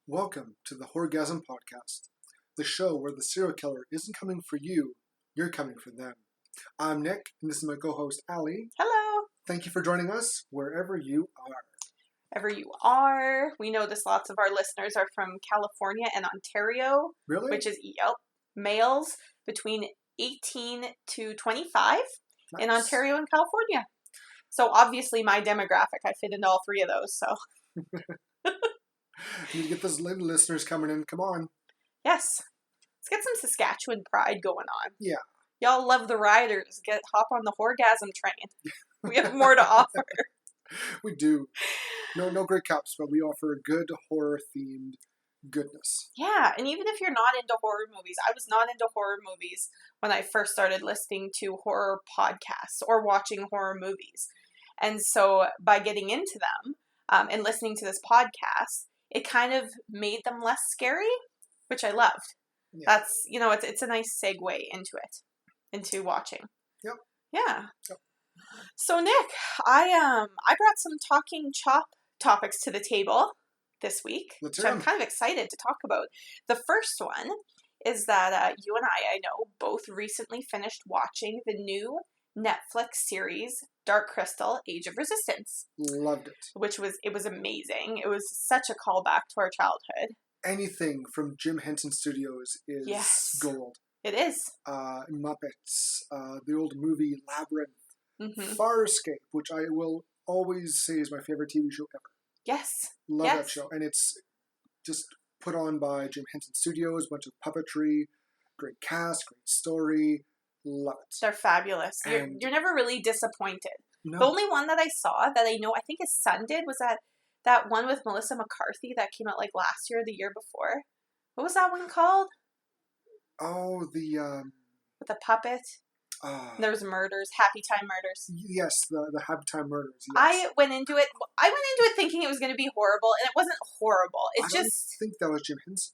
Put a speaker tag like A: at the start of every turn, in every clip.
A: Welcome to the Horr-Gasm podcast, the show where the serial killer isn't coming for you, you're coming for them. I'm Nick, and this is my co-host, Allie.
B: Hello.
A: Thank you for joining us wherever you are.
B: Wherever you are. We notice lots of our listeners are from California and Ontario.
A: Really?
B: Which is males between 18 to 25 in
A: Nice.
B: Ontario and California. So obviously my demographic, I fit into all three of those. So
A: You need to get those listeners coming in. Come on.
B: yes, let's get some Saskatchewan pride going on.
A: Yeah.
B: Y'all love the riders. Hop on the Horr-Gasm train. We have more to offer.
A: We do. No great cups, but we offer good horror-themed goodness.
B: Yeah, and even if you're not into horror movies, I was not into horror movies when I first started listening to horror podcasts or watching horror movies. And so by getting into them and listening to this podcast, it kind of made them less scary, which I loved.
A: Yeah.
B: That's, it's a nice segue into watching.
A: Yep.
B: Yeah.
A: Yep.
B: So Nick, I brought some talking chop topics to the table this week,
A: Let's
B: which
A: hear
B: I'm
A: 'em.
B: kind of excited to talk about. The first one is that you and I know, both recently finished watching the new Netflix series Dark Crystal: Age of Resistance,
A: Loved it.
B: which was amazing. It was such a callback to our childhood.
A: Anything from Jim Henson Studios is
B: Yes.
A: gold.
B: It is.
A: Muppets, the old movie Labyrinth,
B: Mm-hmm.
A: Farscape, which I will always say is my favorite TV show ever.
B: Yes.
A: Love
B: Yes.
A: that show. And it's just put on by Jim Henson Studios, bunch of puppetry, great cast, great story. Love it.
B: They're fabulous.
A: And-
B: You're never really disappointed.
A: No,
B: The only one that I saw that I know, I think his son did, was that one with Melissa McCarthy that came out like last year or the year before. What was that one called?
A: the
B: With the puppet. There was murders, Happy Time Murders.
A: yes, the Happy Time Murders. Yes.
B: I went into it thinking it was going to be horrible, and it wasn't horrible.
A: I don't think that was Jim Henson.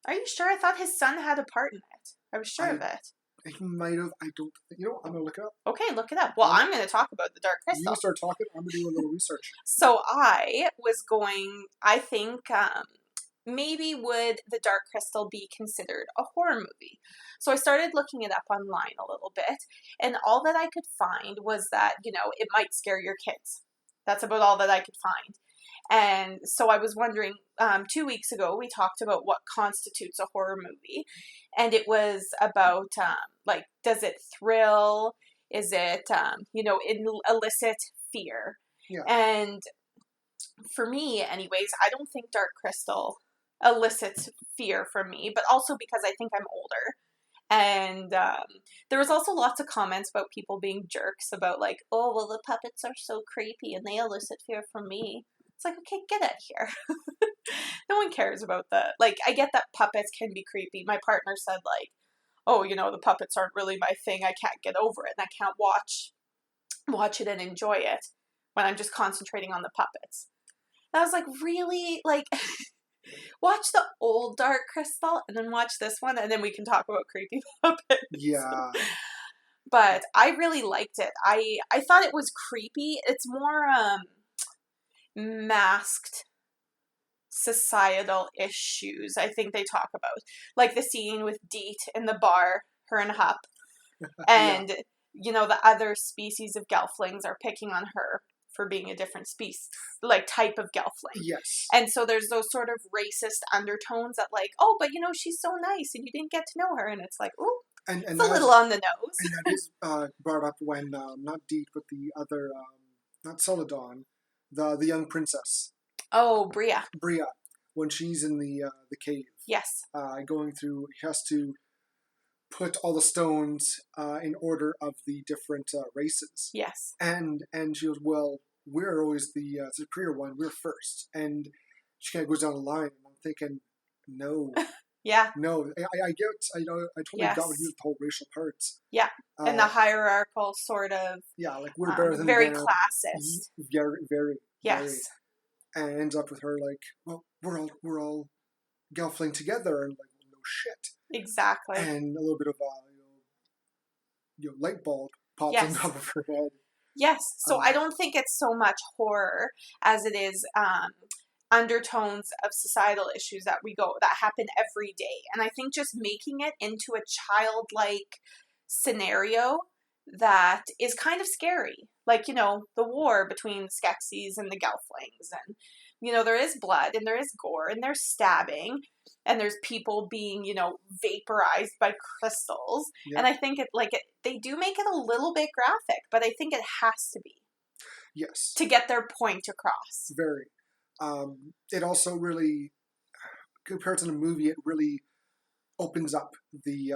B: Are you sure? I thought his son had a part in it. I was sure of it.
A: He might have. I don't think. You know, I'm gonna look it up.
B: Okay, look it up. Well, I'm going to talk about the Dark
A: You
B: Crystal.
A: start talking. I'm gonna do a little research.
B: So I think maybe would the Dark Crystal be considered a horror movie? So I started looking it up online a little bit, and all that I could find was that, it might scare your kids. That's about all that I could find. And so I was wondering, 2 weeks ago, we talked about what constitutes a horror movie. And it was about, does it thrill? Is it, elicit fear?
A: Yeah.
B: And for me, anyways, I don't think Dark Crystal elicits fear from me, but also because I think I'm older. And there was also lots of comments about people being jerks about like, oh, well, the puppets are so creepy and they elicit fear from me. It's like, okay, get out of here. No one cares about I get that puppets can be creepy. My partner said like, oh, the puppets aren't really my thing. I can't get over it. And I can't watch it and enjoy it when I'm just concentrating on the puppets. And I was like, really? Like, watch the old Dark Crystal and then watch this one, and then we can talk about creepy puppets.
A: Yeah.
B: But I really liked it. I thought it was creepy. It's more masked societal issues, I think they talk about. Like the scene with Deet in the bar, her and Hup. And, the other species of Gelflings are picking on her for being a different species, type of Gelfling.
A: Yes.
B: And so there's those sort of racist undertones that oh, but she's so nice and you didn't get to know her. And it's like, ooh,
A: And
B: it's a little on the nose.
A: And that is brought up when not Deet, but the other, not Celadon, the young princess.
B: Oh, Bria.
A: When she's in the cave.
B: Yes.
A: Going through, he has to put all the stones in order of the different races.
B: Yes.
A: And she goes, well, we're always the superior one. We're first. And she kind of goes down the line, and I'm thinking, no.
B: Yeah.
A: No, I get, I totally
B: Yes.
A: got what you the whole racial parts.
B: Yeah. And the hierarchical sort of
A: yeah, like we're better than
B: very
A: them.
B: classist.
A: Very, very.
B: Yes.
A: And ends up with her like, well, we're all Gelfling together, and like, no shit.
B: Exactly.
A: And a little bit of light bulb pops
B: Yes.
A: on top of her head.
B: Yes. So I don't think it's so much horror as it is undertones of societal issues that happen every day. And I think just making it into a childlike scenario that is kind of scary. Like, the war between the Skeksis and the Gelflings. And, there is blood and there is gore and there's stabbing and there's people being, vaporized by crystals. Yeah. And I think they do make it a little bit graphic, but I think it has to be.
A: Yes.
B: To get their point across.
A: Very. It also really, compared to the movie, it really opens up the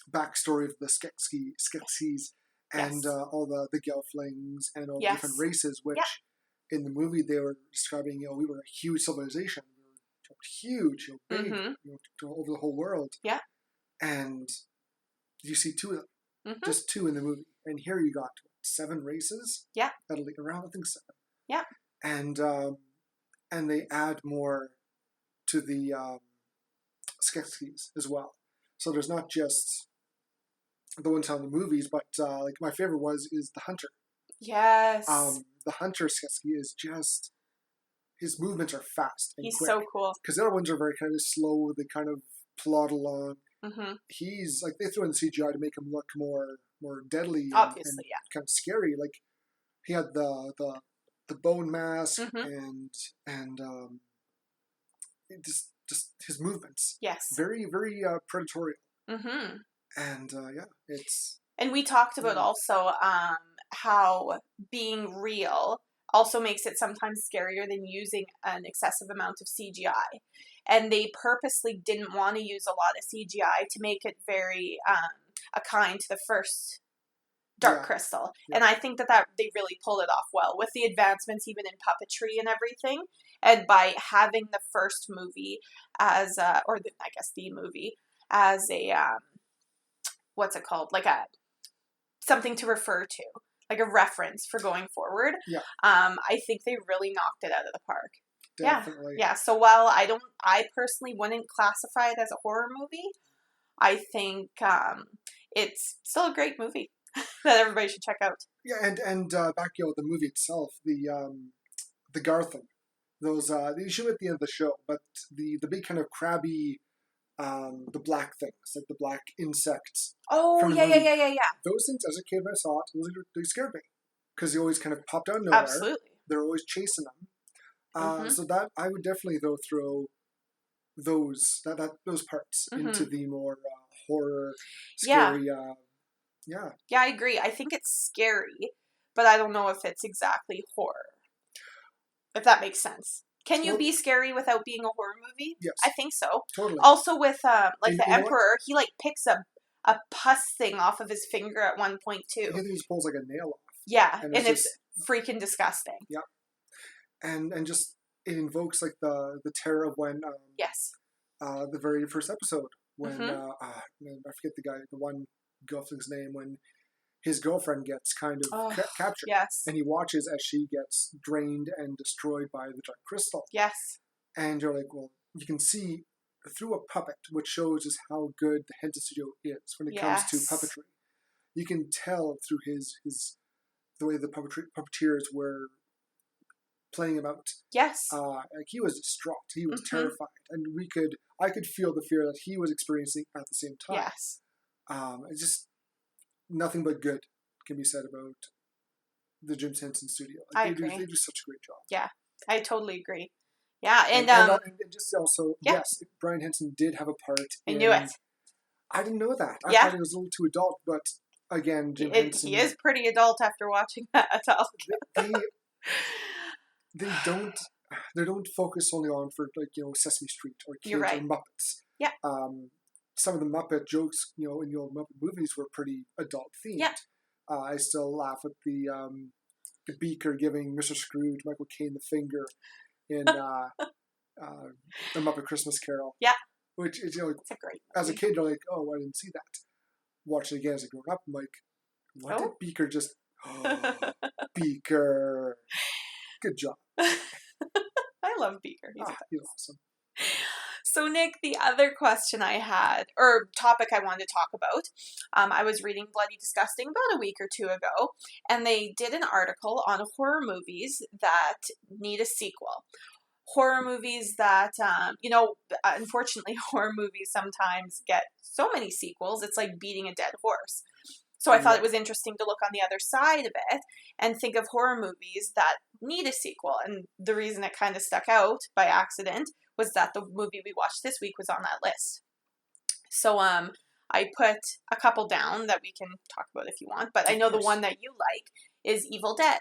A: backstory of the Skeksis and all the Gelflings and all the different races, which in the movie they were describing, we were a huge civilization. We were huge, big, over the whole world.
B: Yeah.
A: And you see two of them, just two in the movie. And here you got 7 races.
B: Yeah.
A: Around, I think 7.
B: Yeah.
A: And they add more to the Skeksis as well. So there's not just the ones on the movies, but my favorite is the Hunter.
B: Yes.
A: The Hunter Skeksis is just, his movements are fast and
B: He's
A: quick.
B: so cool.
A: Because the other ones are very kind of slow. They kind of plod along.
B: Mm-hmm.
A: He's they threw in CGI to make him look more deadly.
B: Obviously,
A: and kind of scary. Like he had the bone mask and just his movements.
B: Yes.
A: Very, very predatorial.
B: Mm-hmm.
A: And it's.
B: And we talked about also how being real also makes it sometimes scarier than using an excessive amount of CGI. And they purposely didn't want to use a lot of CGI to make it very akin to the first Dark Crystal. Yeah. And I think that they really pulled it off well with the advancements even in puppetry and everything. And by having the first movie as, the movie as a, what's it called? Like something to refer to. Like a reference for going forward.
A: Yeah.
B: I think they really knocked it out of the park.
A: Definitely.
B: Yeah. So while I personally wouldn't classify it as a horror movie, I think it's still a great movie that everybody should check out.
A: Yeah, and back with the movie itself, the Gartham, those you show at the end of the show, but the big kind of crabby, the black things, like the black insects.
B: Oh, yeah.
A: Those things, as a kid, when I saw it, they scared me because they always kind of popped out of nowhere.
B: Absolutely.
A: They're always chasing them. So that I would definitely throw those parts into the more horror, scary. Yeah,
B: I agree. I think it's scary, but I don't know if it's exactly horror. If that makes sense. Can you be scary without being a horror movie?
A: Yes,
B: I think so.
A: Totally.
B: Also with the Emperor, he picks a pus thing off of his finger at one point too.
A: He just pulls like a nail off.
B: Yeah, and it's freaking disgusting.
A: Yeah. And just it invokes the terror of when the very first episode when I forget the one Gelfling's name, when his girlfriend gets kind of captured.
B: Yes.
A: And he watches as she gets drained and destroyed by the Dark Crystal.
B: Yes.
A: And you're like, well, you can see through a puppet, which shows us how good the Henson Studio is when it comes to puppetry. You can tell through the way the puppeteers were playing him out.
B: Yes.
A: He was distraught. He was terrified. And I could feel the fear that he was experiencing at the same time.
B: Yes.
A: It's just nothing but good can be said about the Jim Henson Studio.
B: I agree.
A: They do such a great job.
B: Yeah, I totally agree. Yeah, and
A: just also, yes, Brian Henson did have a part.
B: I knew it.
A: I didn't know that. I thought it was a little too adult, but again, Jim Henson.
B: He is pretty adult after watching that.
A: They don't focus only on Sesame Street or kids or Muppets.
B: Yeah.
A: Some of the Muppet jokes, in the old Muppet movies were pretty adult themed.
B: Yeah.
A: I still laugh at the Beaker giving Mr. Scrooge, Michael Caine, the finger in the Muppet Christmas Carol.
B: Yeah.
A: Which is,
B: it's a great movie.
A: As a kid, you're like, oh, I didn't see that. Watch it again as I grew up, I'm like, what did Beaker just... Oh, Beaker. Good job.
B: I love Beaker.
A: He's awesome.
B: So, Nick, the other question I had, or topic I wanted to talk about, I was reading Bloody Disgusting about a week or two ago, and they did an article on horror movies that need a sequel. horror movies that, unfortunately, horror movies sometimes get so many sequels, it's like beating a dead horse. So I thought it was interesting to look on the other side of it and think of horror movies that need a sequel. And the reason it kind of stuck out by accident was that the movie we watched this week was on that list. So I put a couple down that we can talk about if you want, but I know the one that you like is Evil Dead.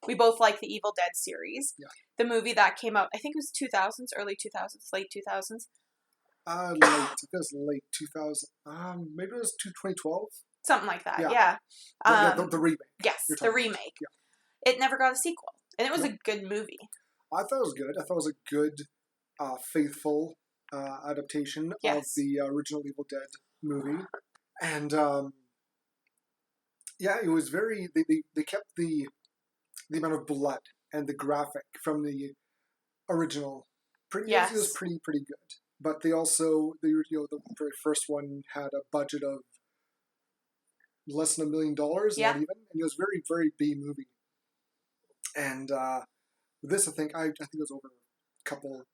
B: We both like the Evil Dead series.
A: Yeah.
B: The movie that came out, I think it was 2000s, early 2000s, late 2000s.
A: It was late 2000. Maybe it was 2012.
B: Something like that, yeah.
A: The remake.
B: Yes, the remake.
A: Yeah.
B: It never got a sequel, and it was a good movie.
A: I thought it was good. I thought it was a good, faithful adaptation of the original Evil Dead movie. And, it was very... They kept the amount of blood and the graphic from the original. It was pretty good. But they also... the very first one had a budget of less than $1 million, not even, and it was very, very B movie. And this, I think it was over a couple,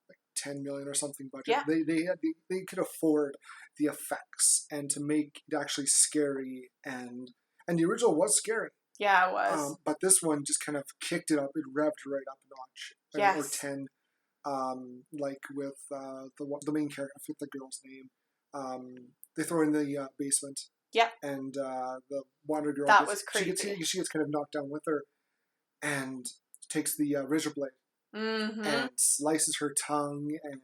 A: like 10 million or something budget.
B: Yeah.
A: They could afford the effects and to make it actually scary, and the original was scary.
B: Yeah, it was.
A: But this one just kind of kicked it up. It revved right up a notch.
B: Yes.
A: Or 10. Like with the main character, I forget the girl's name. They throw her in the basement.
B: Yeah.
A: And the Wonder Girl.
B: That was creepy.
A: She gets kind of knocked down with her, and takes the razor blade and slices her tongue and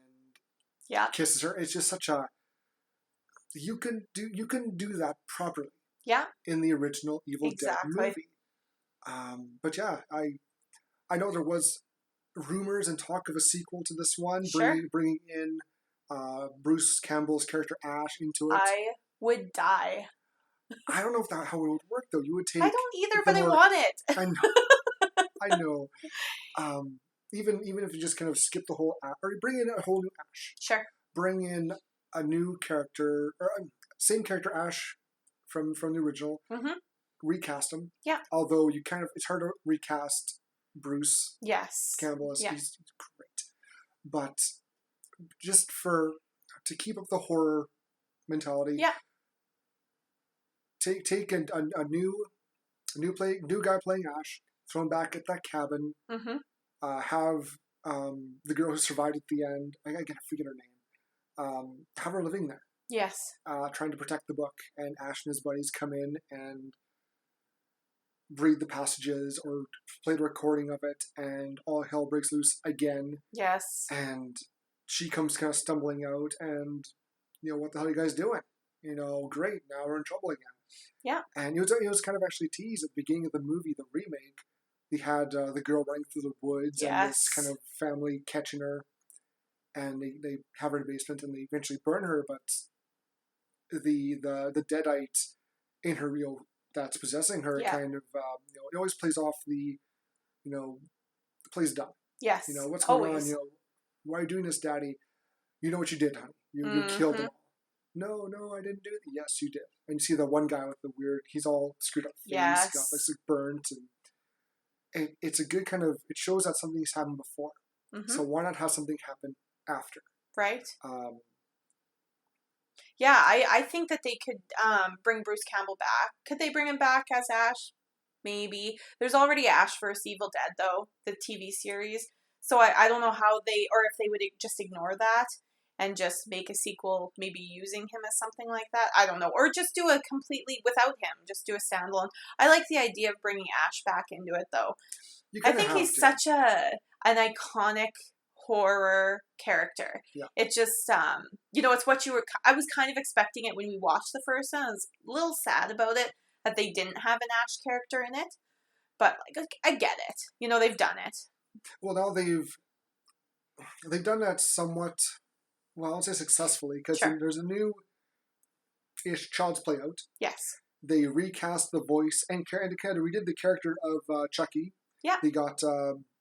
A: kisses her. It's just such a... You can do that properly.
B: Yeah.
A: In the original Evil Dead movie. But yeah, I know there was rumors and talk of a sequel to this one, bringing in Bruce Campbell's character Ash into it.
B: I would die.
A: I don't know if that's how it would work, though. You would take...
B: I don't either, but I want it.
A: I know. I know. Even if you just kind of skip the whole Ash, or bring in a whole new Ash.
B: Sure.
A: Bring in a new character, or same character Ash from the original. Mm-hmm. Recast him.
B: Yeah.
A: Although it's hard to recast Bruce.
B: Yes.
A: Campbell. He's great. But just to keep up the horror mentality.
B: Yeah.
A: Take a new guy playing Ash, throw him back at that cabin. Mm-hmm. Have the girl who survived at the end. I forget her name. Have her living there.
B: Yes.
A: Trying to protect the book, and Ash and his buddies come in and read the passages or play the recording of it, and all hell breaks loose again.
B: Yes.
A: And she comes kind of stumbling out, and what the hell are you guys doing? Great, now we're in trouble again.
B: Yeah.
A: And it was kind of actually teased at the beginning of the movie, the remake. They had the girl running through the woods and this kind of family catching her, and they have her in the basement and they eventually burn her, but the deadite in her, that's possessing her kind of, it always plays off the plays dumb.
B: Yes.
A: What's going on? Why are you doing this, Daddy? You know what you did, honey. You killed them all. No, I didn't do it. Yes, you did. And you see the one guy with the weird, he's all screwed up face, got like burnt, and it's a good kind of, it shows that something's happened before. Mm-hmm. So why not have something happen after?
B: Right. I think that they could bring Bruce Campbell back. Could they bring him back as Ash? Maybe. There's already Ash vs. Evil Dead, though, the TV series. So I don't know how they, or if they would just ignore that and just make a sequel, maybe using him as something like that. I don't know. Or just do a completely without him. Just do a standalone. I like the idea of bringing Ash back into it, though. I think he's such an iconic horror character.
A: Yeah.
B: It just, it's what I was kind of expecting it when we watched the first one. I was a little sad about it, that they didn't have an Ash character in it. But, I get it. They've done it.
A: Well, now they've done that somewhat, well, I won't say successfully, because there's a new-ish Child's Play out.
B: Yes.
A: They recast the voice and kind of redid the character of Chucky.
B: Yeah.
A: They got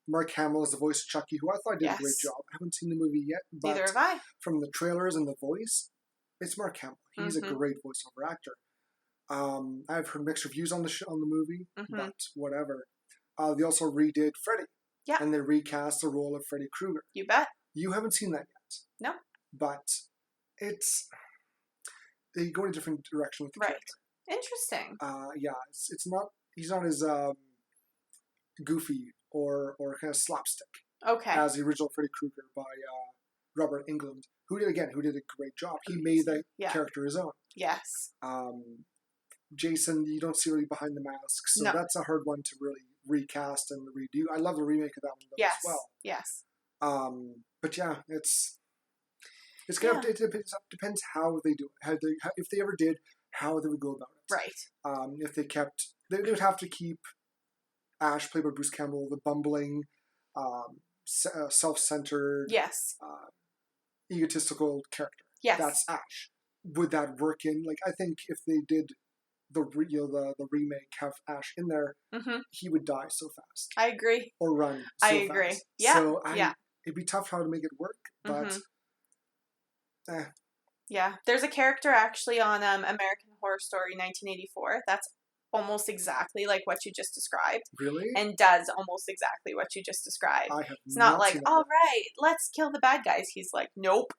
A: Mark Hamill as the voice of Chucky, who I thought did a great job. I haven't seen the movie yet, but
B: neither have I.
A: From the trailers and the voice, it's Mark Hamill. He's a great voiceover actor. I've heard mixed reviews on the movie, but whatever. They also redid Freddy.
B: Yeah.
A: And they recast the role of Freddy Krueger.
B: You bet.
A: You haven't seen that yet.
B: No.
A: But they go in a different direction with the character.
B: Interesting.
A: Yeah, it's not, he's not as goofy or kind of slapstick as the original Freddy Krueger by Robert Englund, who did a great job. He made that character his own.
B: Yes.
A: Jason, you don't see really behind the mask, so that's a hard one to really recast and redo. I love the remake of that one though, as well.
B: Yes.
A: But yeah, it's kind of, it depends how they do it. If they ever did, how they would go about it.
B: Right.
A: If they kept, they would have to keep Ash, played by Bruce Campbell, the bumbling, self-centered, egotistical character.
B: Yes.
A: That's Ash. Would that work in? Like, I think if they did the remake, have Ash in there, he would die so fast.
B: I agree.
A: Or run so
B: I agree.
A: fast.
B: Yeah.
A: So it'd be tough how to make it work, but
B: yeah. There's a character actually on American Horror Story 1984 that's almost exactly like what you just described.
A: Really?
B: And does almost exactly what you just described.
A: I have
B: It's
A: not
B: not like,
A: seen
B: all right, let's kill the bad guys. He's like, nope.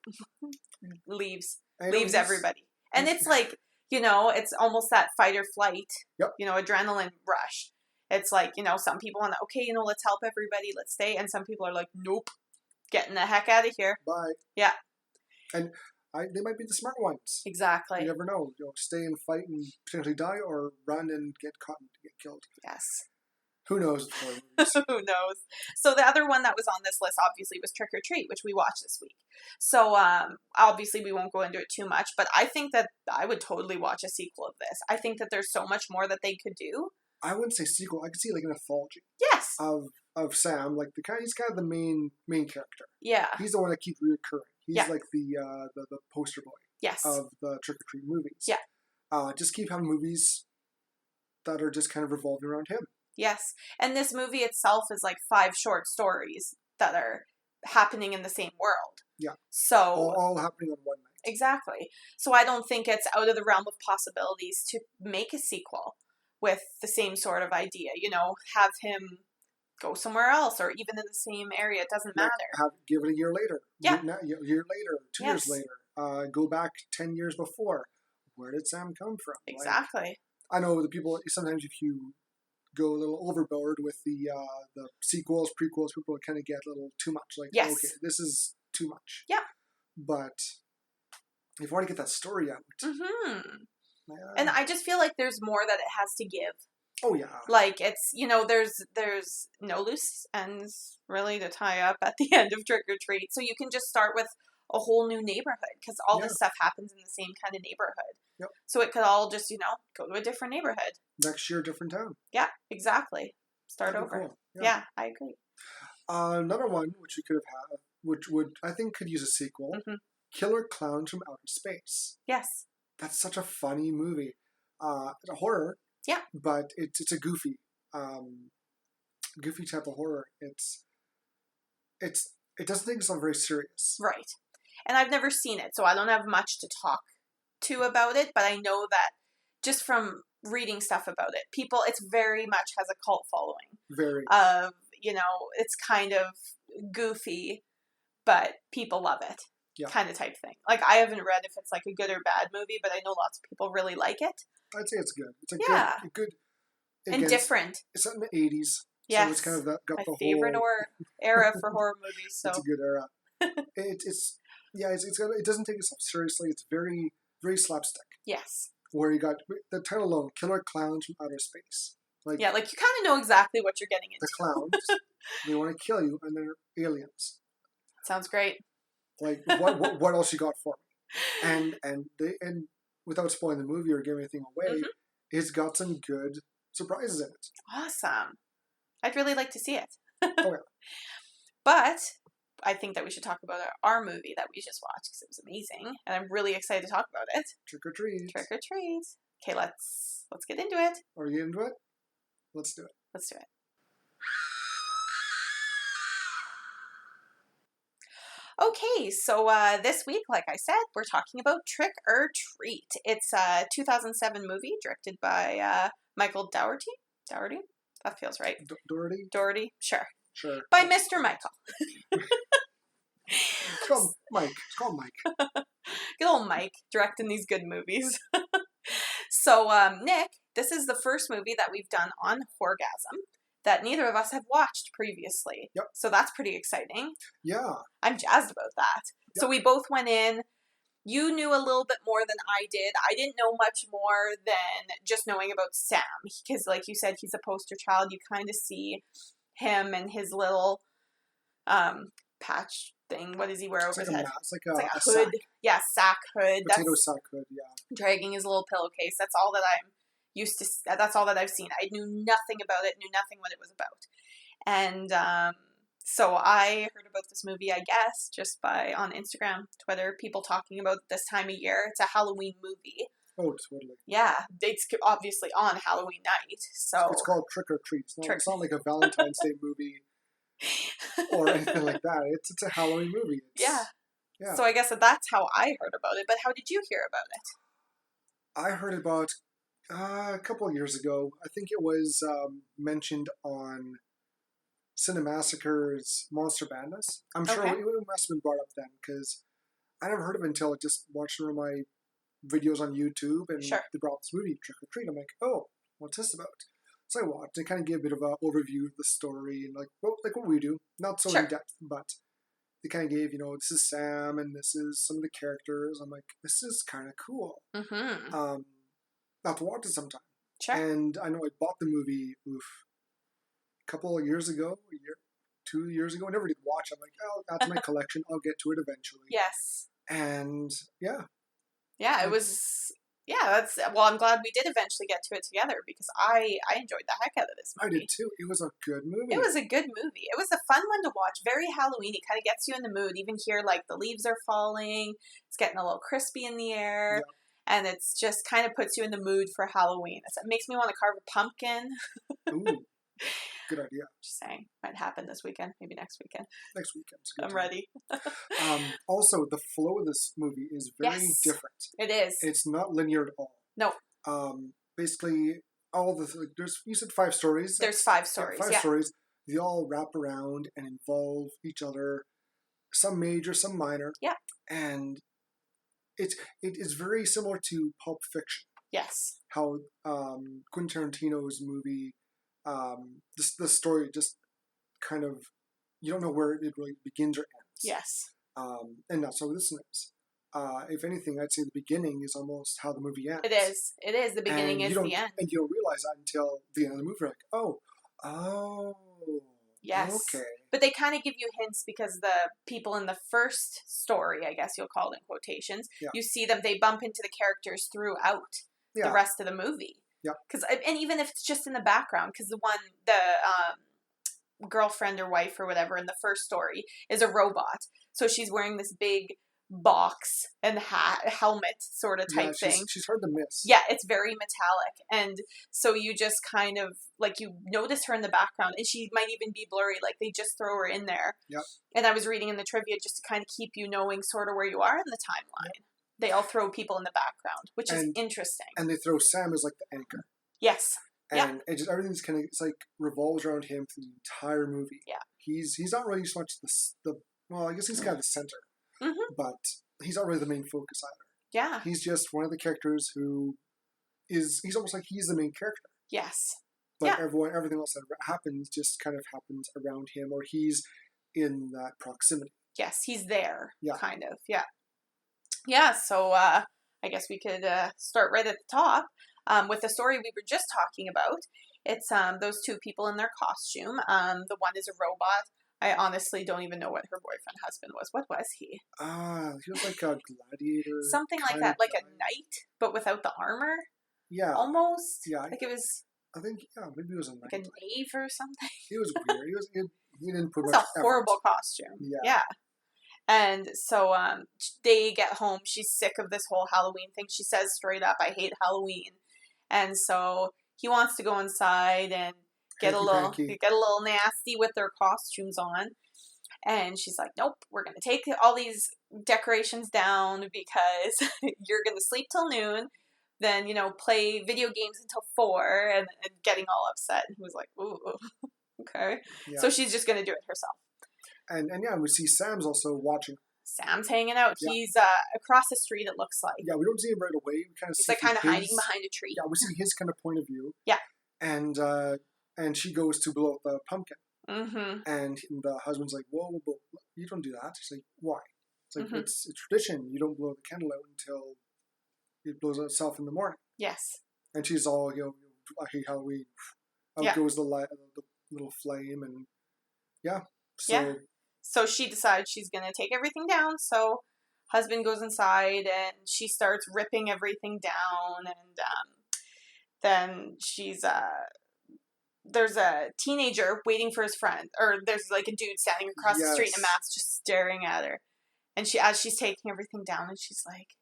B: Leaves everybody. And it's like, it's almost that fight or flight, adrenaline rush. It's like, some people want to, okay, let's help everybody, let's stay. And some people are like, nope, getting the heck out of here.
A: Bye.
B: Yeah.
A: And they might be the smart ones.
B: Exactly.
A: You never know. Stay and fight and potentially die, or run and get caught and get killed.
B: Yes.
A: Who knows?
B: Who knows? So the other one that was on this list, obviously, was Trick or Treat, which we watched this week. So obviously, we won't go into it too much, but I think that I would totally watch a sequel of this. I think that there's so much more that they could do.
A: I wouldn't say sequel. I could see like an anthology.
B: Yes.
A: Of Sam, like he's kind of the main character.
B: Yeah.
A: He's the one that keeps reoccurring. He's like the poster boy.
B: Yes.
A: Of the Trick or Treat movies.
B: Yeah.
A: Just keep having movies that are just kind of revolving around him.
B: Yes. And this movie itself is like 5 short stories that are happening in the same world.
A: Yeah.
B: So
A: all happening on one night.
B: Exactly. So I don't think it's out of the realm of possibilities to make a sequel with the same sort of idea. Have him go somewhere else or even in the same area. It doesn't matter.
A: Give it a year later.
B: Yeah.
A: A year later, 2 years later. Go back 10 years before. Where did Sam come from?
B: Exactly.
A: I know the people, sometimes if you go a little overboard with the sequels, prequels, people kind of get a little too much. Like, okay, this is too much.
B: Yeah.
A: But if you want to get that story out.
B: And I just feel like there's more that it has to give.
A: Oh, yeah.
B: Like, it's, there's no loose ends, really, to tie up at the end of Trick or Treat. So you can just start with a whole new neighborhood, because all this stuff happens in the same kind of neighborhood.
A: Yep.
B: So it could all just, go to a different neighborhood.
A: Next year, different town.
B: Yeah, exactly. Start
A: That'd
B: over.
A: Cool.
B: Yeah, I agree.
A: Another one, which we could have had, which I think could use a sequel, Killer Clowns from Outer Space.
B: Yes.
A: That's such a funny movie. It's a horror.
B: Yeah.
A: But it's a goofy type of horror. It doesn't take itself very serious.
B: Right. And I've never seen it, so I don't have much to talk to about it, but I know that just from reading stuff about it, it's very much has a cult following.
A: Very.
B: It's kind of goofy, but people love it. Yeah. Kind of type thing. Like, I haven't read if it's like a good or bad movie, but I know lots of people really like it.
A: I'd say it's good. It's a good
B: and different.
A: It's set in the 80s.
B: Yes.
A: So it's kind of got
B: my
A: the
B: favorite era for horror movies. So
A: it's a good era. It doesn't take itself seriously. It's very, very slapstick.
B: Yes.
A: Where you got the title alone, Killer Clowns from Outer Space.
B: Like you kind of know exactly what you're getting into.
A: The clowns, they want to kill you, and they're aliens.
B: Sounds great.
A: Like, what else you got for me? And without spoiling the movie or giving anything away, it's got some good surprises in it.
B: Awesome. I'd really like to see it.
A: Oh, yeah.
B: But I think that we should talk about our movie that we just watched, because it was amazing, and I'm really excited to talk about it.
A: Trick or Treat.
B: Trick or Treat. Okay, let's get into it.
A: Are you into it? Let's do it.
B: Let's do it. Okay, so this week, like I said, we're talking about Trick or Treat. It's a 2007 movie directed by Michael Dougherty. Dougherty? That feels right.
A: Dougherty?
B: Dougherty, sure.
A: Sure.
B: by Mr. Michael.
A: It's called Mike. It's called Mike.
B: Good old Mike directing these good movies. So, Nick, this is the first movie that we've done on Horr-Gasm that neither of us have watched previously.
A: Yep.
B: So that's pretty exciting.
A: Yeah.
B: I'm jazzed about that.
A: Yep.
B: So we both went in. You knew a little bit more than I did. I didn't know much more than just knowing about Sam. Because, like you said, he's a poster child. You kind of see him and his little patch thing. What does he wear over his head?
A: It's like
B: a
A: sack.
B: hood. Yeah, sack hood.
A: Potato sack hood, yeah.
B: Dragging his little pillowcase. That's all that I'm used to. That's all that I've seen. I knew nothing about it, knew nothing what it was about. And so I heard about this movie, I guess, just on Instagram, Twitter, people talking about this time of year. It's a Halloween movie.
A: Oh, totally.
B: Yeah, it's obviously on Halloween night. So
A: it's called Trick or Treat. It's not like a Valentine's Day movie or anything like that. It's a Halloween movie.
B: Yeah.
A: Yeah.
B: So I guess that's how I heard about it. But how did you hear about it?
A: I heard about a couple of years ago. I think it was mentioned on Cinemassacre's Monster Madness. I'm sure it must have been brought up then because I never heard of it until I just watched one of my videos on YouTube and they brought this movie, Trick or Treat. I'm like, oh, what's this about? So I watched and kind of gave a bit of an overview of the story and like what we do. Not so in depth, but they kind of gave, this is Sam and this is some of the characters. I'm like, this is kind of cool.
B: Mm-hmm.
A: I'll have to watch it sometime.
B: Sure.
A: And I know I bought the movie, a couple of years ago, 2 years ago. I never did watch it. I'm like, oh, that's my collection. I'll get to it eventually.
B: Yes.
A: And yeah.
B: Yeah, it was. Yeah, I'm glad we did eventually get to it together because I enjoyed the heck out of this movie.
A: I did too. It was a good movie.
B: It was a good movie. It was a fun one to watch. Very Halloween. It kind of gets you in the mood. Even here, like the leaves are falling. It's getting a little crispy in the air.
A: Yeah.
B: And it's just kind of puts you in the mood for Halloween. It makes me want to carve a pumpkin.
A: Ooh, good idea.
B: Just saying. Might happen this weekend. Maybe next weekend.
A: Next weekend.
B: I'm ready.
A: Also, the flow of this movie is very different.
B: It is.
A: It's not linear at all.
B: No.
A: Basically, you said 5 stories.
B: There's 5 stories.
A: 5 stories. They all wrap around and involve each other. Some major, some minor.
B: Yeah.
A: And it is very similar to Pulp Fiction.
B: Yes. How
A: Quentin Tarantino's movie, the story just kind of, you don't know where it really begins or ends.
B: Yes.
A: And not so this is. If anything, I'd say the beginning is almost how the movie ends.
B: It is. It is. The beginning is the end.
A: And you don't realize that until the end of the movie. You're like, oh.
B: Yes.
A: Okay.
B: But they kind of give you hints because the people in the first story, I guess you'll call it in quotations, you see them, they bump into the characters throughout the rest of the movie.
A: Yeah.
B: And even if it's just in the background, because the girlfriend or wife or whatever in the first story is a robot. So she's wearing this big box and helmet sort of type thing.
A: She's hard to miss.
B: Yeah, it's very metallic. And so you just kind of, like, you notice her in the background, and she might even be blurry, like they just throw her in there.
A: Yep.
B: And I was reading in the trivia just to kind of keep you knowing sort of where you are in the timeline. Yep. They all throw people in the background, which is interesting.
A: And they throw Sam as like the anchor.
B: Yes.
A: And it just, everything's kind of, it's like revolves around him through the entire movie.
B: Yeah.
A: He's not really so much well, I guess he's kind of the center.
B: Mm-hmm.
A: But he's not really the main focus either.
B: Yeah.
A: He's just one of the characters who he's almost like he's the main character.
B: Yes.
A: But everything else that happens just kind of happens around him, or he's in that proximity.
B: Yes, he's there.
A: Yeah.
B: Kind of. Yeah. Yeah, so I guess we could start right at the top with the story we were just talking about. It's those 2 people in their costume. The one is a robot. I honestly don't even know what her boyfriend husband was. What was he?
A: He was like a gladiator.
B: Something like that, like a knight, but without the armor.
A: Yeah.
B: Almost.
A: Yeah.
B: Like it was.
A: I think maybe it was a knight.
B: Like a knave or something.
A: It was weird. He didn't put much
B: effort. It's a horrible costume. Yeah. And so they get home. She's sick of this whole Halloween thing. She says straight up, "I hate Halloween." And so he wants to go inside and get a little nasty with their costumes on. And she's like, "Nope, we're going to take all these decorations down because you're going to sleep till noon, then, play video games until 4 and getting all upset." And he was like, "Ooh, Okay.
A: Yeah.
B: So she's just going to do it herself.
A: And yeah, we see Sam's also watching.
B: Sam's hanging out.
A: Yeah.
B: He's across the street, it looks like.
A: Yeah, we don't see him right away. We kind of
B: He's
A: see
B: like kind of hiding
A: his,
B: behind a tree.
A: Yeah, we see his kind of point of view.
B: Yeah.
A: And she goes to blow up the pumpkin.
B: Mm-hmm.
A: And the husband's like, whoa, you don't do that. She's like, why? It's like,
B: Mm-hmm.
A: it's a tradition. You don't blow the candle out until it blows out itself in the morning.
B: Yes.
A: And she's all, I hate Halloween. Out goes the little flame, and
B: So she decides she's going to take everything down. So husband goes inside and she starts ripping everything down. And then there's a teenager waiting for his friend. Or there's like a dude standing across the street in a mask just staring at her. And as she's taking everything down, and she's like,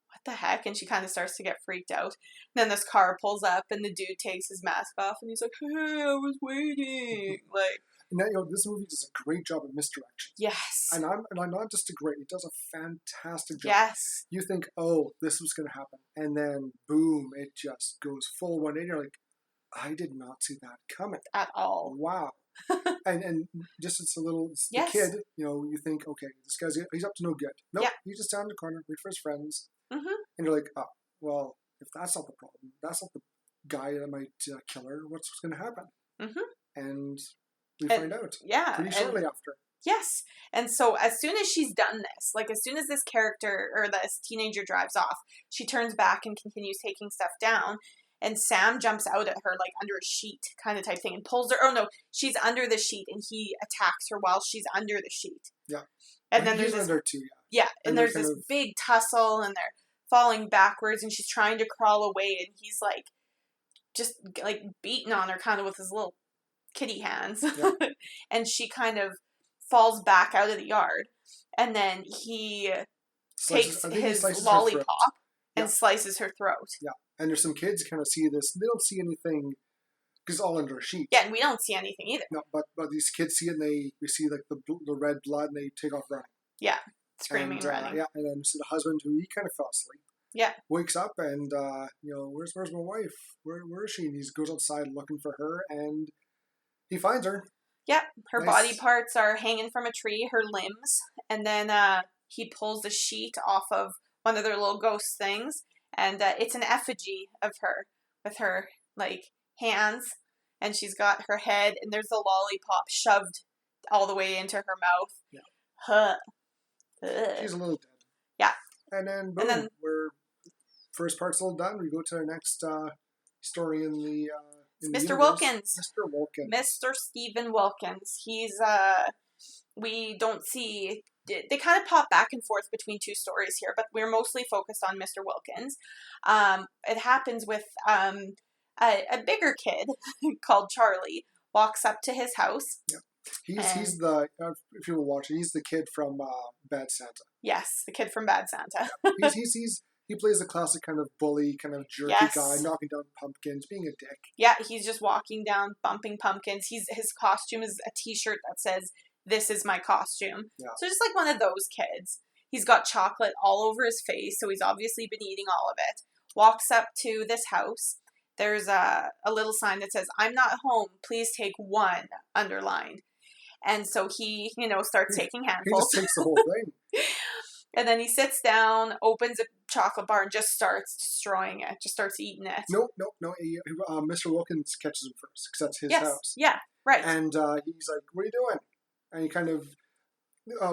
B: what the heck? And she kind of starts to get freaked out. And then this car pulls up and the dude takes his mask off and he's like, hey, I was waiting. Like,
A: and this movie does a great job of misdirection.
B: Yes.
A: And I'm not just a great, it does a fantastic job.
B: Yes.
A: You think, oh, this was going to happen. And then, boom, it just goes full 180. You're like, I did not see that coming.
B: At all.
A: Wow. and just the kid, you think, okay, this guy's, he's up to no good. Nope, he's just down in the corner, wait for his friends.
B: Mm-hmm.
A: And you're like, oh, well, if that's not the problem, that's not the guy that might kill her, what's going to happen?
B: Mm-hmm.
A: And we find out.
B: Yeah.
A: Pretty shortly after.
B: Yes. And so as soon as she's done this, like as soon as this character or this teenager drives off, she turns back and continues taking stuff down. And Sam jumps out at her like under a sheet kind of type thing and pulls her. Oh no, she's under the sheet and he attacks her while she's under the sheet.
A: Yeah.
B: And then there's
A: this, under too,
B: yeah. And there's this big tussle and they're falling backwards and she's trying to crawl away and he's like just like beating on her kind of with his little kitty hands. Yeah. And she kind of falls back out of the yard. And then he takes his lollipop and slices her throat.
A: Yeah. And there's some kids kind of see this. They don't see anything because it's all under a sheet.
B: Yeah, and we don't see anything either.
A: No, but these kids see it and we see like the red blood and they take off running.
B: Yeah, screaming and running.
A: Yeah, and then we see the husband who he kind of fell asleep.
B: Yeah.
A: Wakes up and, where's my wife? Where is she? And he goes outside looking for her and he finds her.
B: Yeah, her body parts are hanging from a tree, her limbs. And then he pulls the sheet off of one of their little ghost things. And it's an effigy of her with her, like, hands. And she's got her head, and there's a lollipop shoved all the way into her mouth.
A: Yeah. She's a little dead.
B: Yeah.
A: And then, boom, first part's all done. We go to the next story in the
B: Mr. Wilkins.
A: Mr. Wilkins.
B: Mr. Stephen Wilkins. He's, we don't see... They kind of pop back and forth between two stories here, but we're mostly focused on Mr. Wilkins. It happens with a bigger kid called Charlie walks up to his house.
A: Yeah. He's the, if you were watching, he's the kid from Bad Santa.
B: Yes, the kid from Bad Santa.
A: He plays the classic kind of bully, kind of jerky guy, knocking down pumpkins, being a dick.
B: Yeah, he's just walking down, bumping pumpkins. His costume is a t-shirt that says, "This is my costume." Yeah. So just like one of those kids. He's got chocolate all over his face, so he's obviously been eating all of it. Walks up to this house. There's a little sign that says, "I'm not home. Please take one," underlined. And so he, starts taking handfuls.
A: He just takes the whole thing.
B: And then he sits down, opens a chocolate bar, and just starts destroying it. Just starts eating it.
A: No. Mr. Wilkins catches him first, because that's his house.
B: Yeah, right.
A: And he's like, "What are you doing?" And he kind of,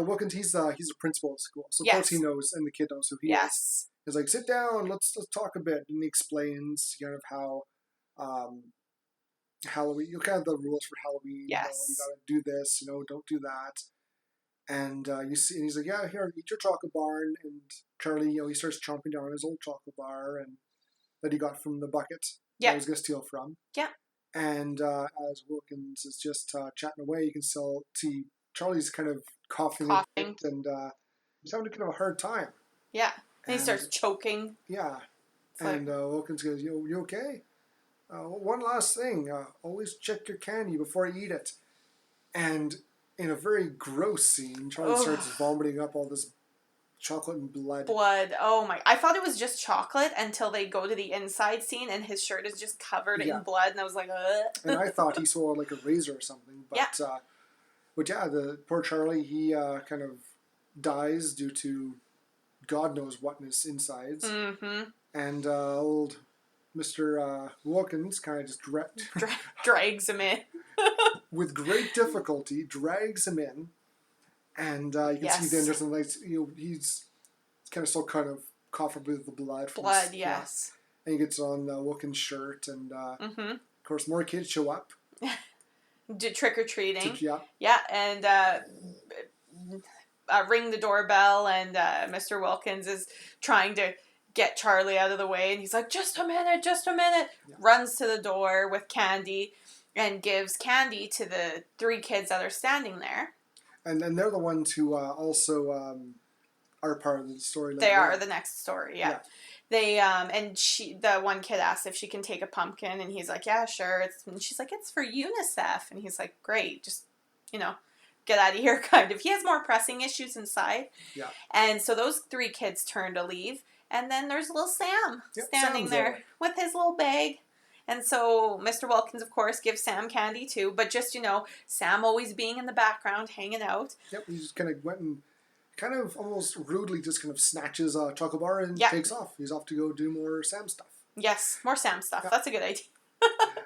A: Wilkins, he's a principal at school. So of course he knows, and the kid knows who he is. He's like, "Sit down, let's talk a bit." And he explains kind of how Halloween, kind of the rules for Halloween.
B: Yes.
A: You gotta do this, don't do that. And you see, and he's like, "Yeah, here, eat your chocolate bar." And Charlie, he starts chomping down on his old chocolate bar and that he got from the bucket that he was going to steal from.
B: Yeah.
A: And as Wilkins is just chatting away, you can still see Charlie's kind of coughing. And he's having kind of a hard time.
B: Yeah. And he starts choking.
A: Yeah. And Wilkins goes, you okay? One last thing. Always check your candy before you eat it. And in a very gross scene, Charlie starts vomiting up all this chocolate and blood.
B: Blood. Oh my! I thought it was just chocolate until they go to the inside scene and his shirt is just covered in blood, and I was like, ugh.
A: And I thought he saw like a razor or something, but the poor Charlie, he kind of dies due to God knows what in his insides, and old Mr. Wilkins kind of just
B: drags him in
A: with great difficulty, drags him in. And you can see then there's a nice, he's kind of still kind of covered with the blood.
B: Yes.
A: And he gets on Wilkins' shirt, and of course more kids show up.
B: Trick or treating.
A: Yeah,
B: and ring the doorbell, and Mr. Wilkins is trying to get Charlie out of the way, and he's like, just a minute. Yeah. Runs to the door with candy, and gives candy to the 3 kids that are standing there.
A: And they're the ones who also are part of the story.
B: They are the next story, yeah. They and the one kid asks if she can take a pumpkin, and he's like, yeah, sure. And she's like, it's for UNICEF, and he's like, great, just get out of here, kind of. He has more pressing issues inside.
A: Yeah.
B: And so those 3 kids turn to leave, and then there's little Sam standing there with his little bag. And so Mr. Wilkins, of course, gives Sam candy too, but just, Sam always being in the background, hanging out.
A: Yep, he just kind of went and kind of almost rudely just kind of snatches a chocolate bar and takes off. He's off to go do more Sam stuff.
B: Yes, more Sam stuff. Yep. That's a good idea.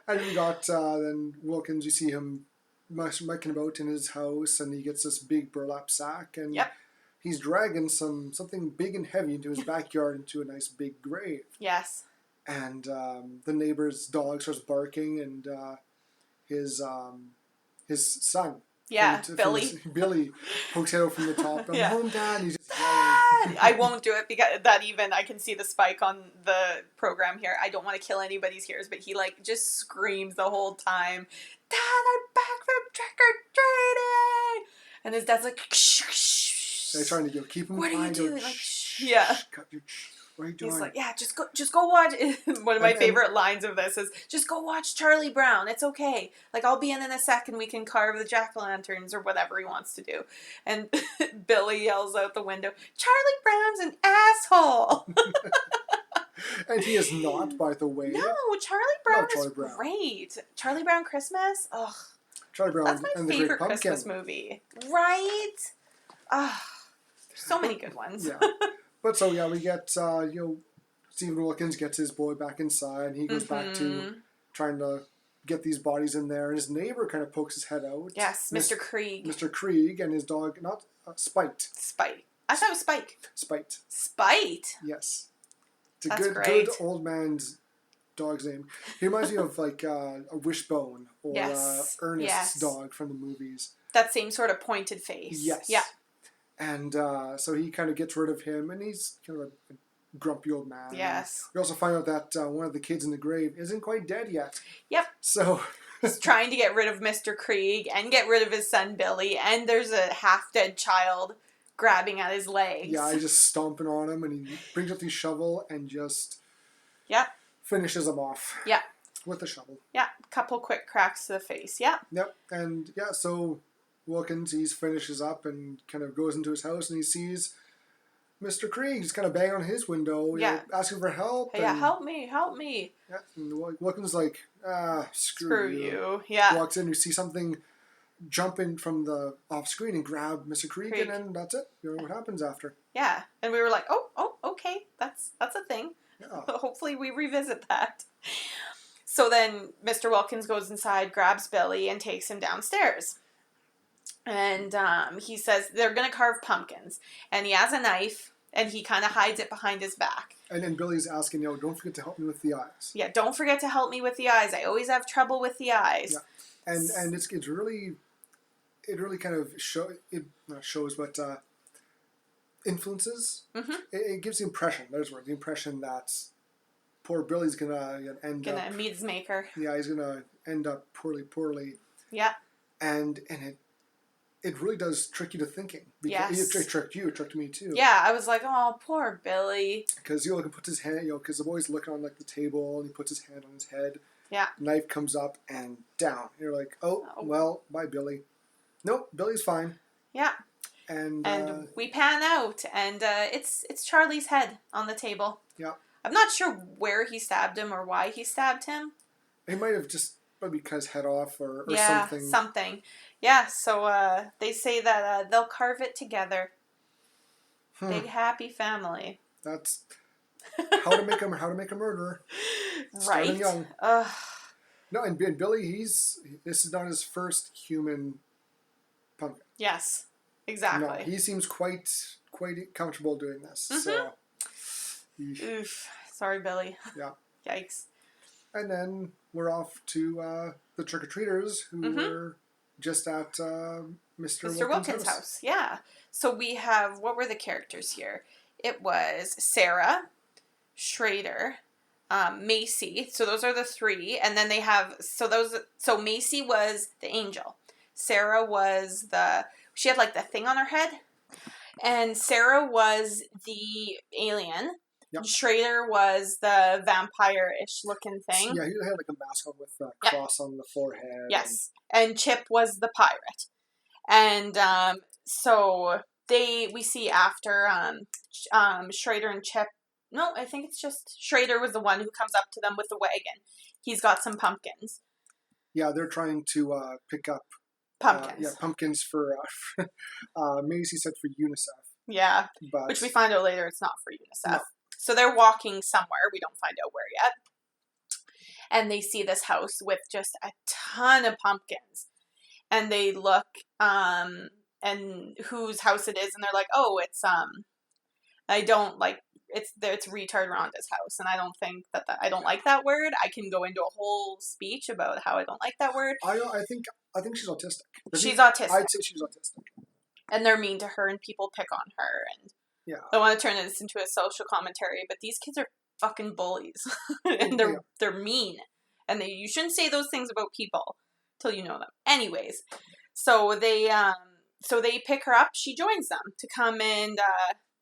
A: And we got then Wilkins, you see him mucking about in his house, and he gets this big burlap sack, and he's dragging something big and heavy into his backyard into a nice big grave.
B: Yes.
A: And the neighbor's dog starts barking, and his son, Billy, pokes head out from the top. I'm home, Dad. He's just yelling.
B: I won't do it because I can see the spike on the program here. I don't want to kill anybody's ears, but he just screams the whole time, Dad, I'm back from trick or treating, and his dad's like, shh.
A: They're trying to keep him.
B: What are you doing?
A: What are you doing?
B: He's like, yeah, just go watch. One of my favorite lines of this is, just go watch Charlie Brown. It's okay. I'll be in a second. We can carve the jack-o'-lanterns or whatever he wants to do. And Billy yells out the window, Charlie Brown's an asshole.
A: And he is not, by the way.
B: No, Charlie Brown is great. Charlie Brown Christmas? Ugh.
A: Charlie Brown
B: That's my
A: and
B: favorite
A: the Great Pumpkin.
B: Christmas movie. Right? So many good ones.
A: Yeah. But so, we get, Stephen Wilkins gets his boy back inside, and he goes back to trying to get these bodies in there, and his neighbor kind of pokes his head out.
B: Yes, Mr. Krieg.
A: Mr. Krieg and his dog, not Spite.
B: Spite. I thought it was Spike.
A: Spite.
B: Spite?
A: Yes. It's a good old man's dog's name. He reminds me of a Wishbone or Ernest's dog from the movies.
B: That same sort of pointed face.
A: Yes.
B: Yeah.
A: And so he kind of gets rid of him, and he's kind of a grumpy old man.
B: Yes.
A: We also find out that one of the kids in the grave isn't quite dead yet.
B: Yep.
A: So
B: he's trying to get rid of Mr. Krieg and get rid of his son Billy, and there's a half-dead child grabbing at his legs.
A: Yeah, he's just stomping on him, and he brings up the shovel and just finishes him off.
B: Yeah.
A: With the shovel.
B: Yeah, couple quick cracks to the face. Yeah.
A: Yep, and so Wilkins, he finishes up and kind of goes into his house, and he sees Mr. Krieg just kind of bang on his window, asking for help.
B: Hey, help me.
A: Yeah, and Wilkins is like, screw you.
B: Yeah.
A: Walks in, you see something jumping from the off screen and grab Mr. Krieg, and then that's it. You know what happens after.
B: Yeah, and we were like, oh, okay, that's a thing.
A: Yeah.
B: Hopefully we revisit that. So then Mr. Wilkins goes inside, grabs Billy, and takes him downstairs. And he says they're going to carve pumpkins. And he has a knife, and he kind of hides it behind his back.
A: And then Billy's asking, don't forget to help me with the eyes.
B: Yeah, don't forget to help me with the eyes. I always have trouble with the eyes.
A: Yeah. And it's really, it really kind of influences. Mm-hmm. It gives the impression, the impression that poor Billy's going to end up...
B: meet his maker.
A: Yeah, he's going to end up poorly.
B: Yeah.
A: And it really does trick you to thinking. Because it tricked you, it tricked me too.
B: Yeah, I was like, oh, poor Billy.
A: Because he puts his hand, because the boy's looking on the table, and he puts his hand on his head.
B: Yeah.
A: Knife comes up and down. You're like, oh, well, bye, Billy. Nope, Billy's fine.
B: Yeah.
A: And
B: we pan out, and it's Charlie's head on the table.
A: Yeah.
B: I'm not sure where he stabbed him or why he stabbed him.
A: He might have just maybe cut his head off or something.
B: Something. Yeah, so they say that they'll carve it together. Big happy family.
A: That's how to make a murderer. Starting young. No, and Billy, this is not his first human pumpkin.
B: Yes, exactly.
A: No, he seems quite comfortable doing this.
B: Mm-hmm.
A: So,
B: oof. Sorry, Billy.
A: Yeah.
B: Yikes.
A: And then we're off to the trick-or-treaters who were just at Mr. Wilkins'
B: house. Yeah. So we have, what were the characters here? It was Sarah, Schrader, Macy. So those are the three. And then they have, so Macy was the angel. Sarah was she had like the thing on her head. And Sarah was the alien. Yep. Schrader was the vampire-ish looking thing.
A: Yeah, he had like a mask on with a cross on the forehead.
B: Yes. And Chip was the pirate. And so we see after Schrader and Chip. No, I think it's just Schrader was the one who comes up to them with the wagon. He's got some pumpkins.
A: Yeah, they're trying to pick up
B: pumpkins.
A: Pumpkins for Macy said for UNICEF.
B: Yeah,
A: but
B: which we find out later it's not for UNICEF.
A: No.
B: So they're walking somewhere. We don't find out where yet. And they see this house with just a ton of pumpkins. And they look and whose house it is, and they're like, oh, it's I don't like it's retard Rhonda's house, and I don't think I don't like that word. I can go into a whole speech about how I don't like that word.
A: I think she's autistic.
B: She's autistic.
A: I'd say she's autistic.
B: And they're mean to her, and people pick on her, and I want to turn this into a social commentary, but these kids are fucking bullies, and they're mean, and you shouldn't say those things about people till you know them. Anyways, so they pick her up. She joins them to come and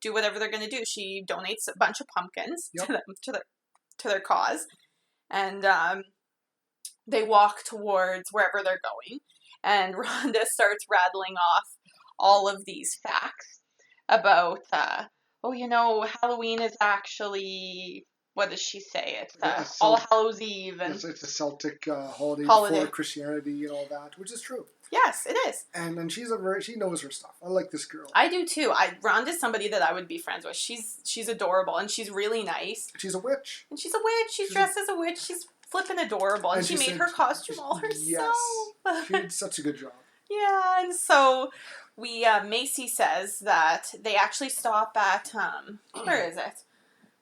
B: do whatever they're gonna do. She donates a bunch of pumpkins to their cause, and they walk towards wherever they're going. And Rhonda starts rattling off all of these facts about, Halloween is actually, what does she say? It's All Hallows Eve. And
A: it's a Celtic holiday before Christianity and all that, which is true.
B: Yes, it is.
A: And she knows her stuff. I like this girl.
B: I do too. Rhonda's somebody that I would be friends with. She's adorable, and she's really nice.
A: She's a witch.
B: And she's a witch. She's dressed as a witch. She's flipping adorable, and she made her costume all herself.
A: Yes, she did such a good job.
B: Yeah, and so Macy says that they actually stop at where is it?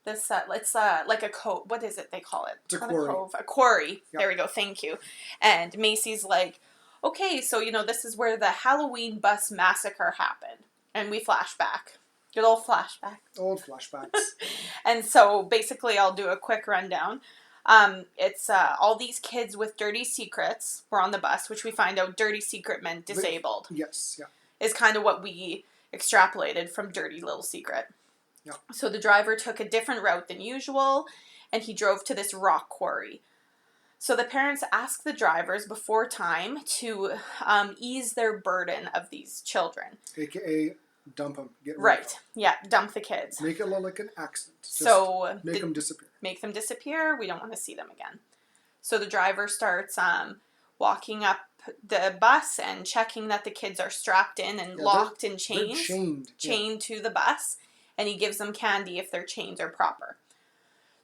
B: This it's like a cove. What is it they call it?
A: It's a quarry.
B: A quarry.
A: Yep.
B: There we go. Thank you. And Macy's like, okay, so this is where the Halloween bus massacre happened, and we flash back. Good old flashback.
A: Old flashbacks.
B: And so basically, I'll do a quick rundown. It's all these kids with dirty secrets were on the bus, which we find out dirty secret meant disabled.
A: Yes, yeah.
B: Is kind of what we extrapolated from dirty little secret.
A: Yeah.
B: So the driver took a different route than usual, and he drove to this rock quarry. So the parents asked the drivers before time to ease their burden of these children.
A: AKA dump them. Get rid of them.
B: Yeah, dump the kids.
A: Make it look like an accident.
B: Just
A: make them disappear.
B: Make them disappear. We don't want to see them again. So the driver starts walking up the bus and checking that the kids are strapped in and locked in chains. Chained to the bus. And he gives them candy if their chains are proper.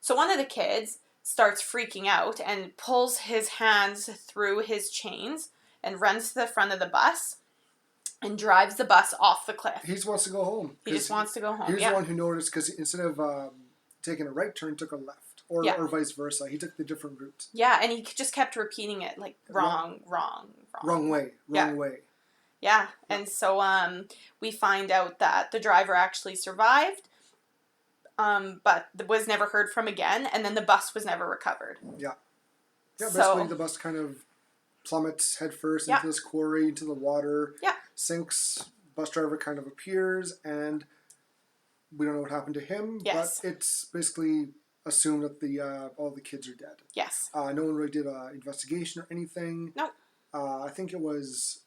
B: So one of the kids starts freaking out and pulls his hands through his chains and runs to the front of the bus and drives the bus off the cliff.
A: He just wants to go home.
B: He just wants to go home.
A: He's the one who noticed because instead of taking a right turn, took a left. Or vice versa. He took the different route.
B: Yeah, and he just kept repeating it, like, wrong way. Yeah, and so we find out that the driver actually survived, but was never heard from again, and then the bus was never recovered.
A: Yeah. Yeah, basically the bus kind of plummets headfirst into this quarry, into the water, sinks, bus driver kind of appears, and we don't know what happened to him, but it's basically assumed that all the kids are dead.
B: Yes.
A: No one really did an investigation or anything.
B: Nope.
A: I think it was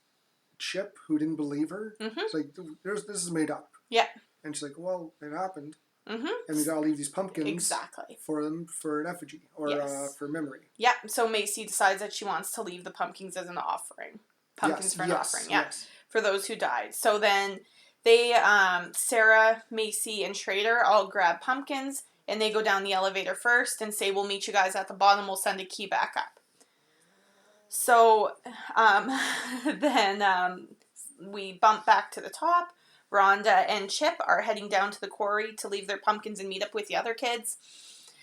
A: Chip, who didn't believe her.
B: Mm-hmm.
A: It's like, this is made up.
B: Yeah.
A: And she's like, well, it happened.
B: Mm-hmm.
A: And we gotta leave these pumpkins
B: exactly
A: for them for an effigy or
B: Yes.
A: for memory.
B: Yeah. So Macy decides that she wants to leave the pumpkins as an offering. Pumpkins for an offering. Yeah.
A: Yes.
B: For those who died. So then they, Sarah, Macy, and Schrader all grab pumpkins and they go down the elevator first and say, we'll meet you guys at the bottom. We'll send a key back up. So then we bump back to the top. Rhonda and Chip are heading down to the quarry to leave their pumpkins and meet up with the other kids.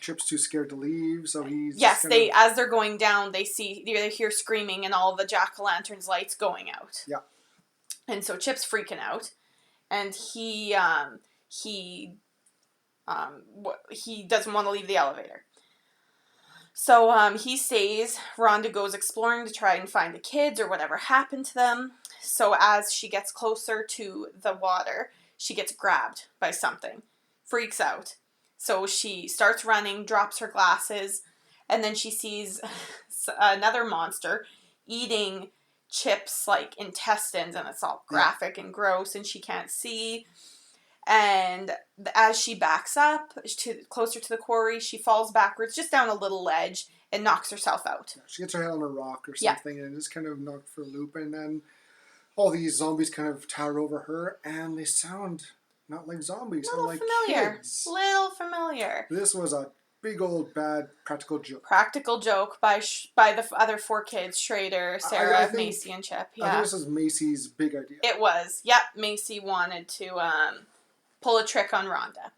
A: Chip's too scared to leave, so he's
B: as they're going down, they hear screaming and all the jack-o'-lanterns lights going out.
A: Yeah.
B: And so Chip's freaking out, and he doesn't want to leave the elevator. So he stays. Rhonda goes exploring to try and find the kids or whatever happened to them. So as she gets closer to the water, she gets grabbed by something. Freaks out. So she starts running, drops her glasses, and then she sees another monster eating Chip's like intestines, and it's all graphic and gross, and she can't see. And as she backs up closer to the quarry, she falls backwards just down a little ledge and knocks herself out.
A: Yeah, she gets her head on a rock or something and just kind of knocked for a loop. And then all these zombies kind of tower over her, and they sound not like zombies, sound like kids.
B: Little familiar.
A: This was a big old bad practical joke.
B: Practical joke by the other four kids: Schrader, Sarah,
A: I think,
B: Macy, and Chip. Yeah,
A: I think this was Macy's big idea.
B: It was. Yep, Macy wanted to pull a trick on Rhonda.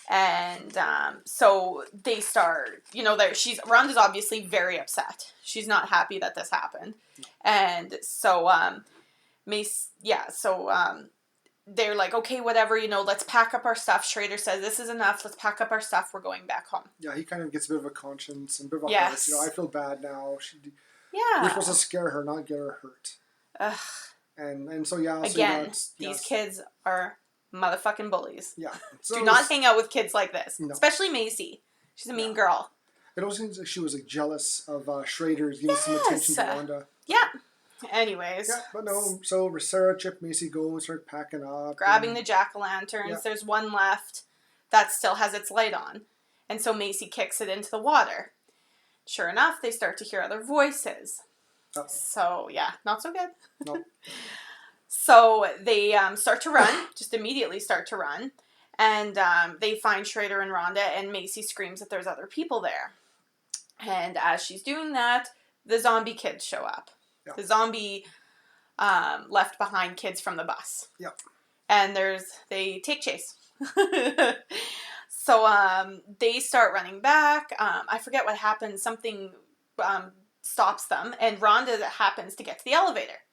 B: And so they start, Rhonda's obviously very upset. She's not happy that this happened. And so they're like, okay, whatever, let's pack up our stuff. Schrader says, this is enough. Let's pack up our stuff. We're going back home.
A: Yeah, he kind of gets a bit of a conscience and a bit of a
B: yes.
A: heart. I feel bad now.
B: Yeah.
A: We're supposed to scare her, not get her hurt.
B: Ugh.
A: And so, yeah.
B: Again, these kids are motherfucking bullies.
A: Yeah. So
B: do not hang out with kids like this.
A: No.
B: Especially Macy. She's a mean girl.
A: It also seems like she was jealous of Schrader's giving some attention to Rhonda.
B: Yeah. Anyways.
A: Yeah, but no. So Sarah, Chip, Macy go and start packing up.
B: Grabbing the jack-o'-lanterns. Yeah. There's one left that still has its light on. And so Macy kicks it into the water. Sure enough, they start to hear other voices. Uh-oh. So, yeah, not so good.
A: No.
B: So they start to run, just immediately start to run. And they find Schrader and Rhonda, and Macy screams that there's other people there. And as she's doing that, the zombie kids show up. Yeah. The zombie left behind kids from the bus.
A: Yep.
B: And they take chase. So they start running back. I forget what happened. Something stops them, and Rhonda happens to get to the elevator.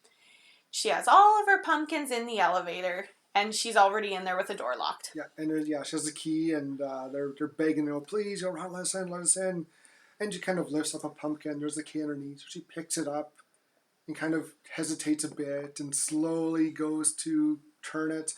B: She has all of her pumpkins in the elevator, and she's already in there with the door locked.
A: Yeah, and she has the key, and they're begging her, please, let us in. And she kind of lifts up a pumpkin. There's the key underneath. So she picks it up and kind of hesitates a bit and slowly goes to turn it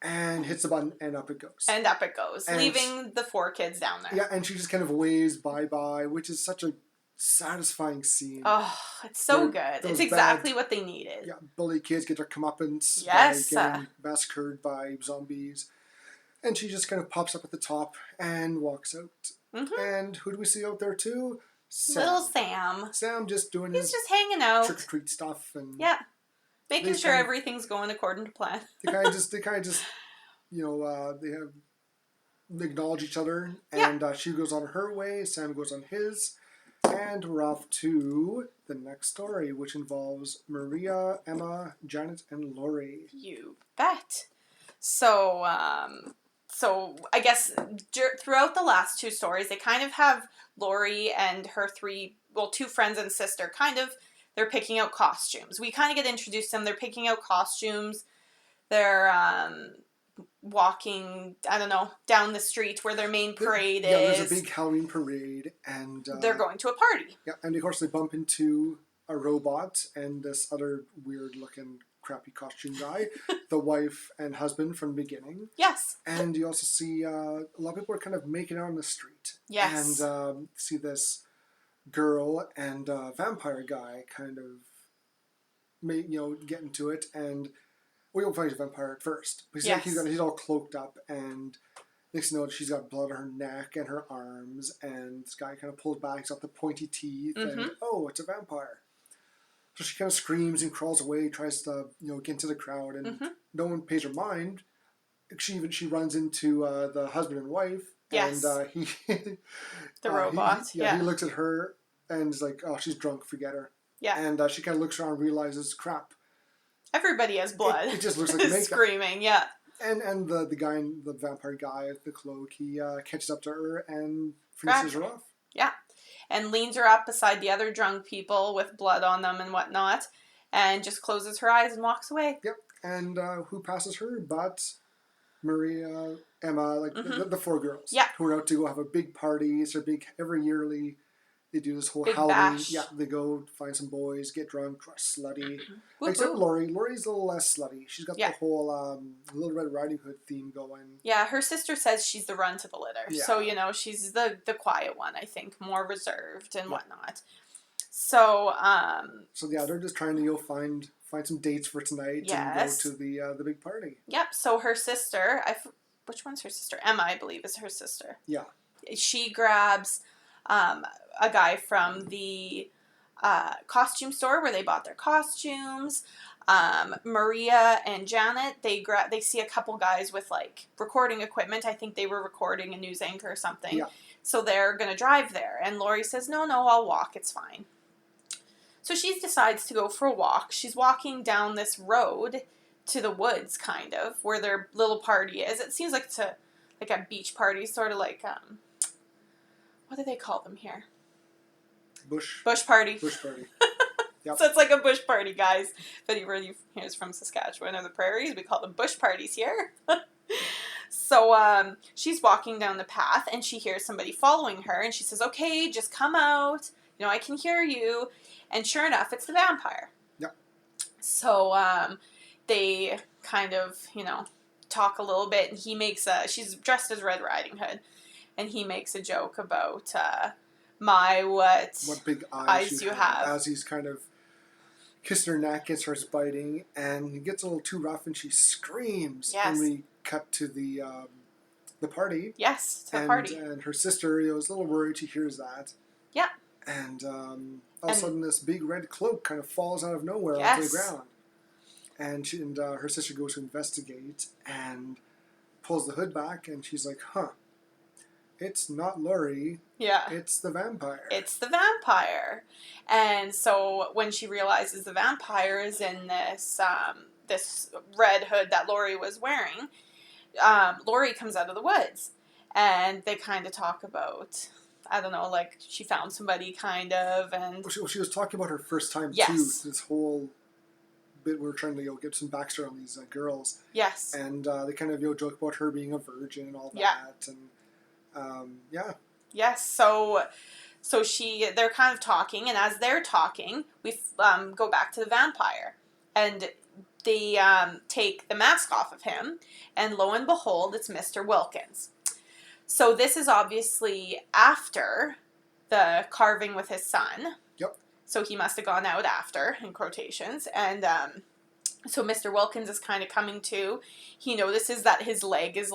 A: and hits the button, and up it goes.
B: And up it goes, leaving the four kids down there.
A: Yeah, and she just kind of waves bye-bye, which is such a satisfying scene.
B: Oh, it's so good. It's exactly what they needed.
A: Yeah, bully kids get their comeuppance
B: yes.
A: by getting massacred by zombies. And she just kind of pops up at the top and walks out. Mm-hmm. And who do we see out there too? Sam.
B: Little Sam.
A: Sam just doing
B: He's just hanging out.
A: Trick-or-treat stuff. And
B: yeah. Making sure everything's going according to plan.
A: They kind of just they acknowledge each other. And she goes on her way, Sam goes on his. And we're off to the next story, which involves Maria, Emma, Janet, and Lori.
B: You bet. So I guess throughout the last two stories, they kind of have Lori and her two friends and sister they're picking out costumes. We kind of get introduced to them. They're picking out costumes. They're walking, down the street where their main parade is.
A: Yeah, there's a big Halloween parade, and
B: they're going to a party.
A: Yeah, and of course they bump into a robot and this other weird-looking, crappy costume guy, the wife and husband from the beginning.
B: Yes.
A: And you also see a lot of people are kind of making out on the street.
B: Yes.
A: And see this girl and vampire guy kind of get into it, and we don't find he's a vampire at first. But
B: Yes.
A: he's all cloaked up, and next thing you know, she's got blood on her neck and her arms, and this guy kind of pulls back, he's got the pointy teeth, and it's a vampire. So she kind of screams and crawls away, tries to get into the crowd, and no one pays her mind. She runs into the husband and wife,
B: Yes.
A: and he
B: the robot.
A: He looks at her and is like, "Oh, she's drunk. Forget her."
B: Yeah.
A: And she kind of looks around and realizes, crap.
B: Everybody has blood.
A: It just looks like makeup.
B: Screaming, yeah.
A: And the guy, the vampire guy with the cloak, he catches up to her and finishes her off.
B: Yeah. And leans her up beside the other drunk people with blood on them and whatnot, and just closes her eyes and walks away.
A: Yep. And who passes her but Maria, Emma, the four girls.
B: Yeah.
A: Who are out to go have a big party. It's their big, every yearly, they do this whole
B: big
A: Halloween.
B: bash.
A: Yeah, they go find some boys, get drunk, slutty.
B: Whoop,
A: Except
B: whoop.
A: Lori. Lori's a little less slutty. She's got the whole Little Red Riding Hood theme going.
B: Yeah, her sister says she's the run to the litter.
A: Yeah.
B: So, she's the quiet one, I think, more reserved and whatnot. So,
A: they're just trying to go find some dates for tonight and go to the big party.
B: Yep. So her sister, which one's her sister? Emma, I believe, is her sister.
A: Yeah.
B: She grabs a guy from the costume store where they bought their costumes. Maria and Janet, they see a couple guys with recording equipment. I think they were recording a news anchor or something.
A: Yeah.
B: So they're going to drive there. And Lori says, no, I'll walk. It's fine. So she decides to go for a walk. She's walking down this road to the woods, kind of, where their little party is. It seems like it's a beach party, sort of like, what do they call them here?
A: Bush
B: party.
A: Bush party. Yep.
B: So it's like a bush party, guys. If anybody here is from Saskatchewan or the prairies, we call them bush parties here. So she's walking down the path, and she hears somebody following her, and she says, okay, just come out. I can hear you. And sure enough, it's the vampire.
A: Yep.
B: So they kind of, talk a little bit, and he makes she's dressed as Red Riding Hood, and he makes a joke about what
A: big eyes you have. As he's kind of kissing her neck and starts biting, and he gets a little too rough, and she screams.
B: Yes.
A: And we cut to the party.
B: Yes, to the party.
A: And her sister is a little worried. She hears that.
B: Yeah.
A: And all of a sudden, this big red cloak kind of falls out of nowhere onto the ground. And her sister goes to investigate and pulls the hood back, and she's like, it's not Laurie.
B: Yeah.
A: It's the vampire.
B: It's the vampire. And so when she realizes the vampire is in this this red hood that Laurie was wearing, Laurie comes out of the woods. And they kind of talk about, I don't know, she found somebody kind of. And
A: she was talking about her first time,
B: yes.
A: too. This whole bit we were trying to get some backstory on these girls.
B: Yes.
A: And they kind of joke about her being a virgin and all that.
B: Yeah.
A: And yeah.
B: Yes, so they're kind of talking, and as they're talking, we go back to the vampire, and they take the mask off of him, and lo and behold, it's Mr. Wilkins. So this is obviously after the carving with his son.
A: Yep.
B: So he must have gone out after, in quotations, and so Mr. Wilkins is kind of coming to. He notices that his leg is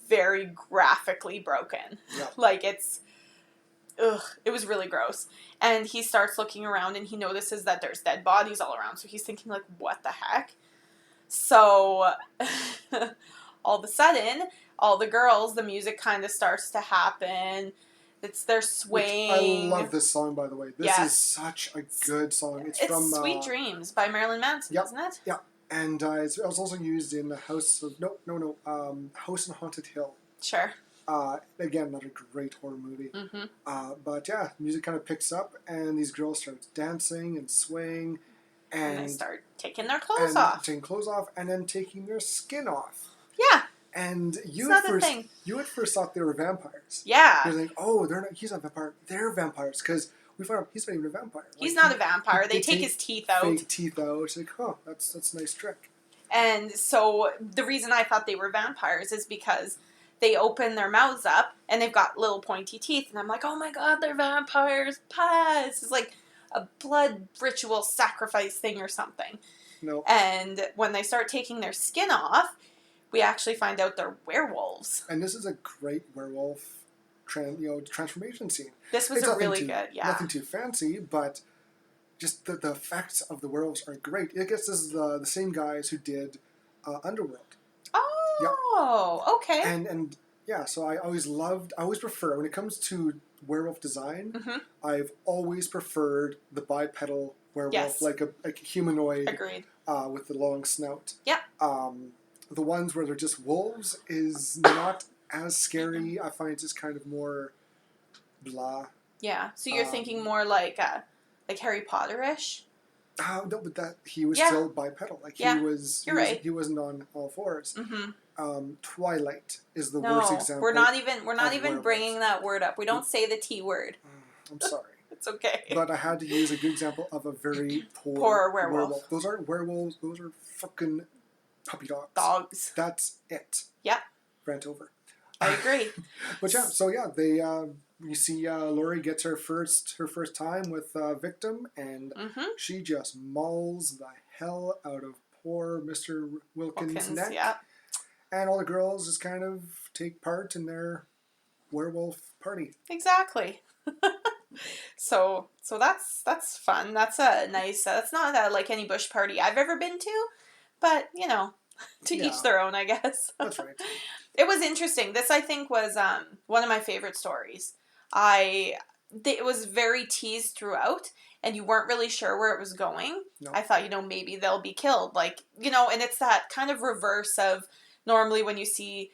B: very graphically broken.
A: Yeah.
B: It was really gross. And he starts looking around, and he notices that there's dead bodies all around. So he's thinking, what the heck? So all of a sudden, all the girls, the music kind of starts to happen. They're swaying.
A: I love this song, by the way. This is such a good song. It's from
B: Sweet Dreams by Marilyn Manson, isn't it?
A: Yeah. And it was also used in the House on Haunted Hill.
B: Sure.
A: Again, another great horror movie.
B: Mm-hmm.
A: But yeah, music kind of picks up, and these girls start dancing and swaying,
B: and they start taking their clothes off.
A: Taking clothes off, and then taking their skin off.
B: Yeah.
A: And you at first thought they were vampires.
B: Yeah.
A: You're like, oh, they're not. He's not a vampire. They're vampires because we found out he's not even a vampire.
B: He's not a vampire. They take his teeth out.
A: Fake teeth out. It's like, that's a nice trick.
B: And so the reason I thought they were vampires is because they open their mouths up and they've got little pointy teeth, and I'm like, oh my god, they're vampires. It's like a blood ritual sacrifice thing or something.
A: No.
B: And when they start taking their skin off, we actually find out they're werewolves.
A: And this is a great werewolf transformation scene.
B: This was really good, yeah.
A: Nothing too fancy, but just the effects of the werewolves are great. I guess this is the same guys who did Underworld.
B: Oh, yep. Okay.
A: And yeah, so I always prefer, when it comes to werewolf design, I've always preferred the bipedal werewolf, like a humanoid.
B: Agreed.
A: With the long snout.
B: Yeah.
A: The ones where they're just wolves is not as scary. I find it's just kind of more blah.
B: Yeah. So you're thinking more like Harry Potter-ish?
A: No, but that he was still bipedal. Like he was.
B: Right.
A: He wasn't on all fours. Twilight is the
B: No,
A: worst example.
B: We're not even
A: werewolves.
B: bringing that word up. We don't say the T word.
A: I'm sorry.
B: It's okay.
A: But I had to use a good example of a very poor werewolf. Those aren't werewolves. Those are fucking puppy dogs.
B: Dogs.
A: That's it.
B: Yeah.
A: Rant over.
B: I agree.
A: But yeah, so yeah, they you see Laurie gets her first time with Victim, and she just mauls the hell out of poor Mr. Wilkins' neck.
B: Yeah.
A: And all the girls just kind of take part in their werewolf party.
B: Exactly. So that's fun. That's a nice. That's not like any bush party I've ever been to, but to each their own, I guess.
A: That's right.
B: It was interesting. This, I think, was one of my favorite stories. It was very teased throughout, and you weren't really sure where it was going.
A: No.
B: I thought, maybe they'll be killed, and it's that kind of reverse of normally when you see.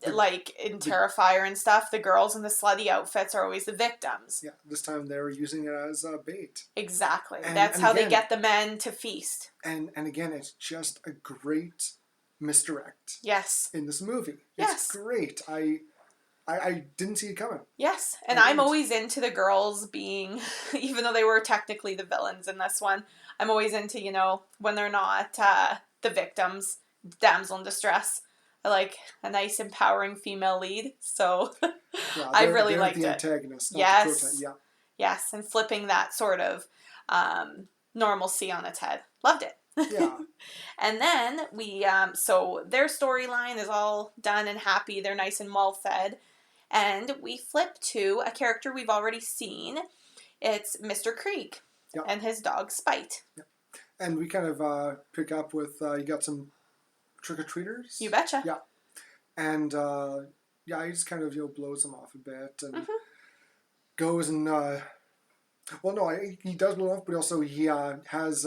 B: Like in Terrifier and stuff, the girls in the slutty outfits are always the victims.
A: Yeah, this time they were using it as bait.
B: Exactly. That's how they get the men to feast.
A: And again, it's just a great misdirect.
B: Yes.
A: In this movie.
B: Yes.
A: It's great. I didn't see it coming.
B: Yes. And I'm always into the girls being, even though they were technically the villains in this one, I'm always into, when they're not the victims, damsel in distress. I like a nice empowering female lead, so I really liked
A: the
B: it.
A: Antagonist,
B: Yes,
A: yeah,
B: yes, and flipping that sort of normalcy on its head. Loved it.
A: Yeah.
B: And then we, so their storyline is all done and happy. They're nice and well fed, and we flip to a character we've already seen. It's Mr. Krieg and his dog Spite.
A: Yep. And we kind of pick up with you got some trick-or-treaters.
B: You betcha.
A: Yeah. And, he just kind of, blows them off a bit and goes and, he does blow off, but also he has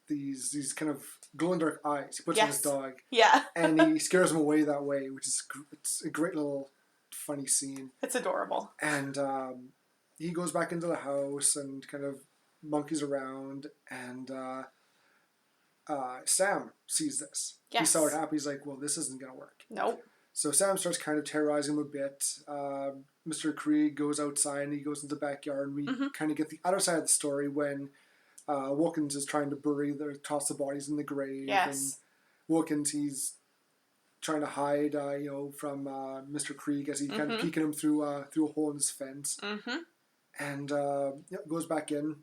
A: these kind of glow-in-the-dark eyes he puts on his dog.
B: Yeah.
A: And he scares him away that way, which is it's a great little funny scene.
B: It's adorable.
A: And he goes back into the house and kind of monkeys around, and Sam sees this.
B: Yes.
A: He saw it happen. He's like, well, this isn't going to work.
B: Nope.
A: So Sam starts kind of terrorizing him a bit. Mr. Krieg goes outside and he goes into the backyard. And we kind of get the other side of the story when Wilkins is trying to toss the bodies in the grave.
B: Yes.
A: And Wilkins, he's trying to hide, from Mr. Krieg as he kind of peeking him through a hole in his fence. And goes back in.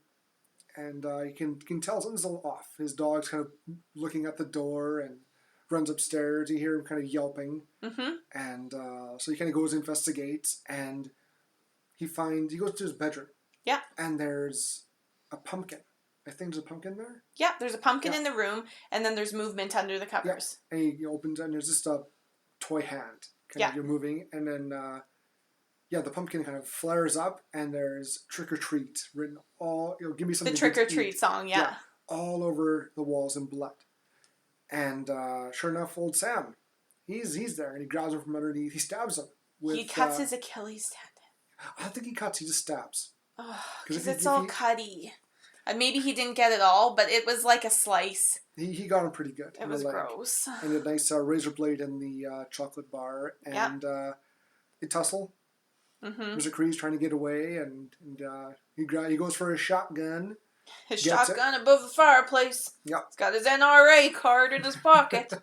A: And you can tell something's a little off. His dog's kind of looking at the door and runs upstairs. You hear him kind of yelping. And so he kind of goes and investigates. And he goes to his bedroom. Yeah. And there's a pumpkin. I think there's a pumpkin there.
B: Yeah, there's a pumpkin in the room. And then there's movement under the covers.
A: Yeah. And he opens it and there's just a toy hand. You're moving. And then... the pumpkin kind of flares up, and there's "Trick or Treat" written all. Give me something.
B: The Trick or Treat song, yeah,
A: all over the walls in blood. And sure enough, old Sam, he's there, and he grabs him from underneath. He stabs him.
B: He cuts his Achilles tendon.
A: I don't think he cuts. He just stabs.
B: Because it's all cutty. Maybe he didn't get it all, but it was like a slice.
A: He got him pretty good.
B: It was gross.
A: And a nice razor blade in the chocolate bar, and they tussle. Mr. Kree's trying to get away, and he goes for his shotgun.
B: His shotgun above the fireplace. Yep. He's got his NRA card in his pocket.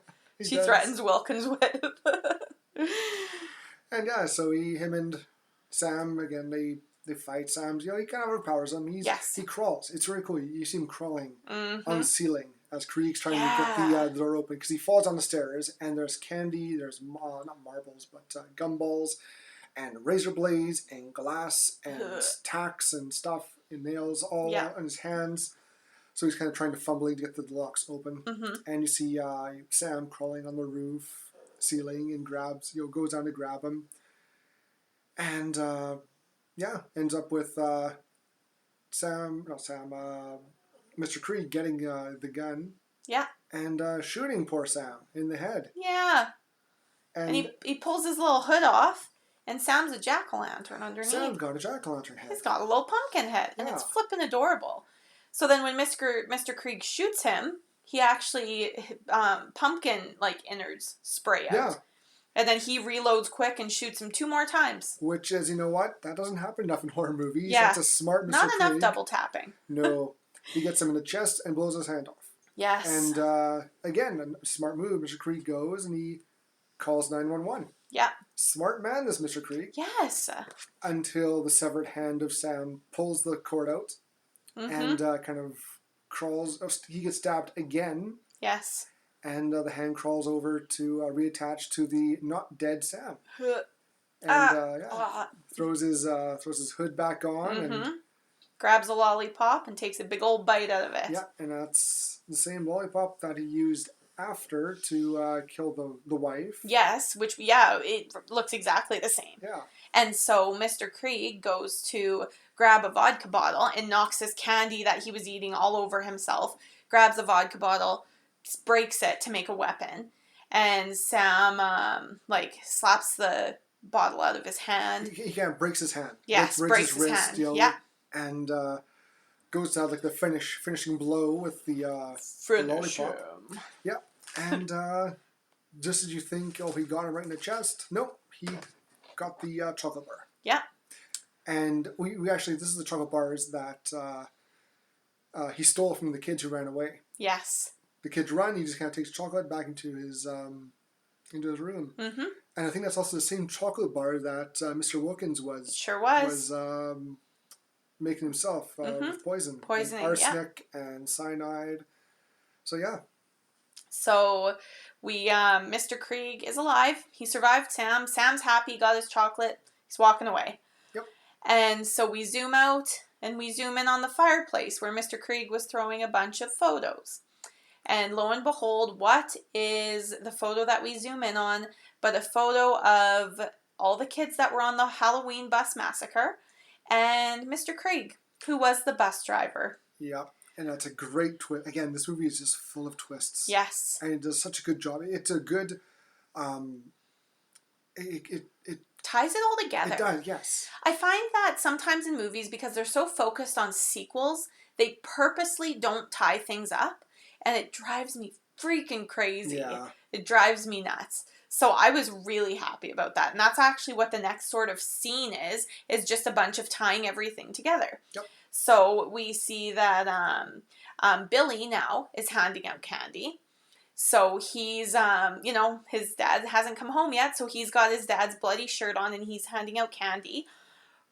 B: She threatens Wilkins with.
A: And so him and Sam again, they They fight. Sam's, he kind of overpowers him.
B: Yes.
A: He crawls. It's really cool. You see him crawling on the
B: Mm-hmm.
A: ceiling as Krieg's trying to get the door open because he falls down the stairs and there's candy. There's not marbles but gumballs and razor blades and glass and tacks and stuff and nails all out on his hands. So he's kind of trying to fumbling to get the locks open.
B: Mm-hmm.
A: And you see Sam crawling on the roof ceiling and goes down to grab him. And ends up with Mr. Krieg getting the gun.
B: Yeah.
A: And shooting poor Sam in the head.
B: Yeah. And he pulls his little hood off, and Sam's a jack-o'-lantern underneath.
A: Sam's got a jack-o'-lantern head.
B: He's got a little pumpkin head, and it's flippin' adorable. So then when Mr. Krieg shoots him, he actually, pumpkin, innards spray out. Yeah. And then he reloads quick and shoots him 2 more times.
A: Which is, you know what? That doesn't happen enough in horror movies. Yeah. That's a smart Mr.
B: Not
A: Krieg.
B: enough double tapping.
A: No. He gets him in the chest and blows his hand off.
B: Yes.
A: And, again, a smart move. Mr. Krieg goes and he calls 911.
B: Yeah.
A: Smart man, this Mr. Krieg.
B: Yes.
A: Until the severed hand of Sam pulls the cord out and kind of crawls. He gets stabbed again.
B: Yes.
A: And the hand crawls over to reattach to the not dead Sam. And throws his hood back on and
B: grabs a lollipop and takes a big old bite out of it.
A: Yeah, and that's the same lollipop that he used after to kill the wife.
B: Yes, which it looks exactly the same.
A: Yeah.
B: And so Mr. Krieg goes to grab a vodka bottle and knocks his candy that he was eating all over himself. Grabs a vodka bottle, breaks it to make a weapon, and Sam slaps the bottle out of his hand.
A: He breaks his hand.
B: Yes, breaks his hand. Yeah,
A: and goes to have the finishing blow with the lollipop. Yeah, and just as you think, he got him right in the chest. Nope, he got the chocolate bar.
B: Yeah, and
A: we actually, this is the chocolate bars that he stole from the kids who ran away.
B: Yes.
A: The kids run. He just kind of takes chocolate back into his room.
B: Mm-hmm.
A: And I think that's also the same chocolate bar that Mr. Wilkins was.
B: Sure was.
A: Making himself with poisoning, arsenic and cyanide. So yeah.
B: So Mr. Krieg is alive. He survived Sam. Sam's happy. Got his chocolate. He's walking away.
A: Yep.
B: And so we zoom out and we zoom in on the fireplace where Mr. Krieg was throwing a bunch of photos. And lo and behold, what is the photo that we zoom in on but a photo of all the kids that were on the Halloween bus massacre and Mr. Krieg, who was the bus driver.
A: Yeah, and that's a great twist. Again, this movie is just full of twists.
B: Yes.
A: And it does such a good job. It's a good... It
B: ties it all together.
A: It does, yes.
B: I find that sometimes in movies, because they're so focused on sequels, they purposely don't tie things up. And it drives me freaking crazy.
A: Yeah.
B: It drives me nuts. So I was really happy about that. And that's actually what the next sort of scene is just a bunch of tying everything together.
A: Yep.
B: So we see that Billy now is handing out candy. So he's, his dad hasn't come home yet. So he's got his dad's bloody shirt on and he's handing out candy.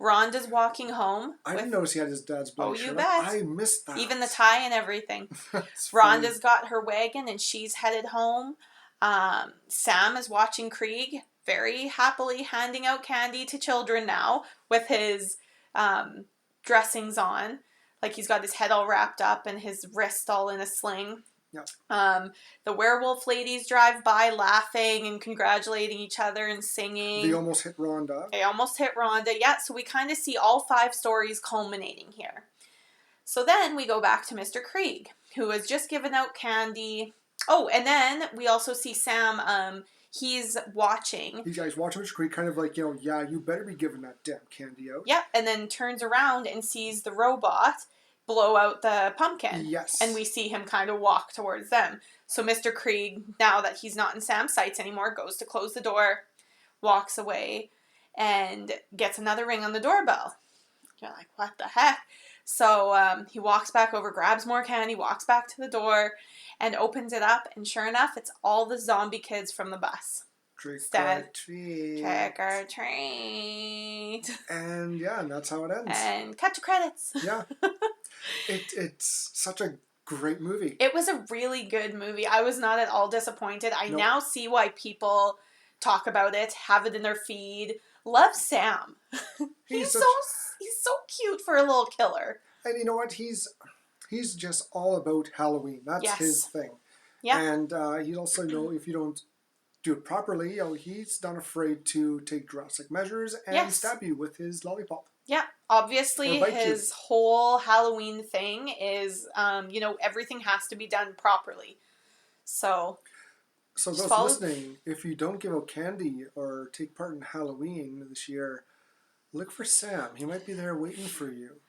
B: Rhonda's walking home.
A: I didn't notice he had his dad's bloody shirt.
B: Oh, you bet.
A: I missed that.
B: Even the tie and everything. Rhonda's got her wagon and she's headed home. Sam is watching Krieg very happily handing out candy to children now with his dressings on. Like he's got his head all wrapped up and his wrist all in a sling.
A: Yeah.
B: The werewolf ladies drive by laughing and congratulating each other and singing.
A: They almost hit Rhonda.
B: Yeah, so we kind of see all 5 stories culminating here. So then we go back to Mr. Krieg, who has just given out candy. Oh, and then we also see Sam, he's watching.
A: He's watching Mr. Krieg, kind of like, you better be giving that damn candy out.
B: Yep, and then turns around and sees the robot blow out the pumpkin.
A: Yes.
B: And we see him kind of walk towards them. So Mr. Krieg, now that he's not in Sam's sights anymore, goes to close the door, walks away, and gets another ring on the doorbell. You're like, what the heck? So he walks back over, grabs more candy, walks back to the door, and opens it up. And sure enough, it's all the zombie kids from the bus.
A: Trick
B: Instead,
A: or treat.
B: trick or treat.
A: And yeah, and that's how it ends.
B: And cut to credits.
A: Yeah. It's such a great movie.
B: It was a really good movie. I was not at all disappointed. I
A: Nope.
B: now see why people talk about it, have it in their feed. Love Sam. He's so cute for a little killer.
A: And you know what? He's just all about Halloween. That's his thing.
B: Yeah.
A: And he also know if you don't do it properly, he's not afraid to take drastic measures and stab you with his lollipop.
B: Yeah, obviously his whole Halloween thing is, everything has to be done properly. So
A: those listening, if you don't give out candy or take part in Halloween this year, look for Sam. He might be there waiting for you.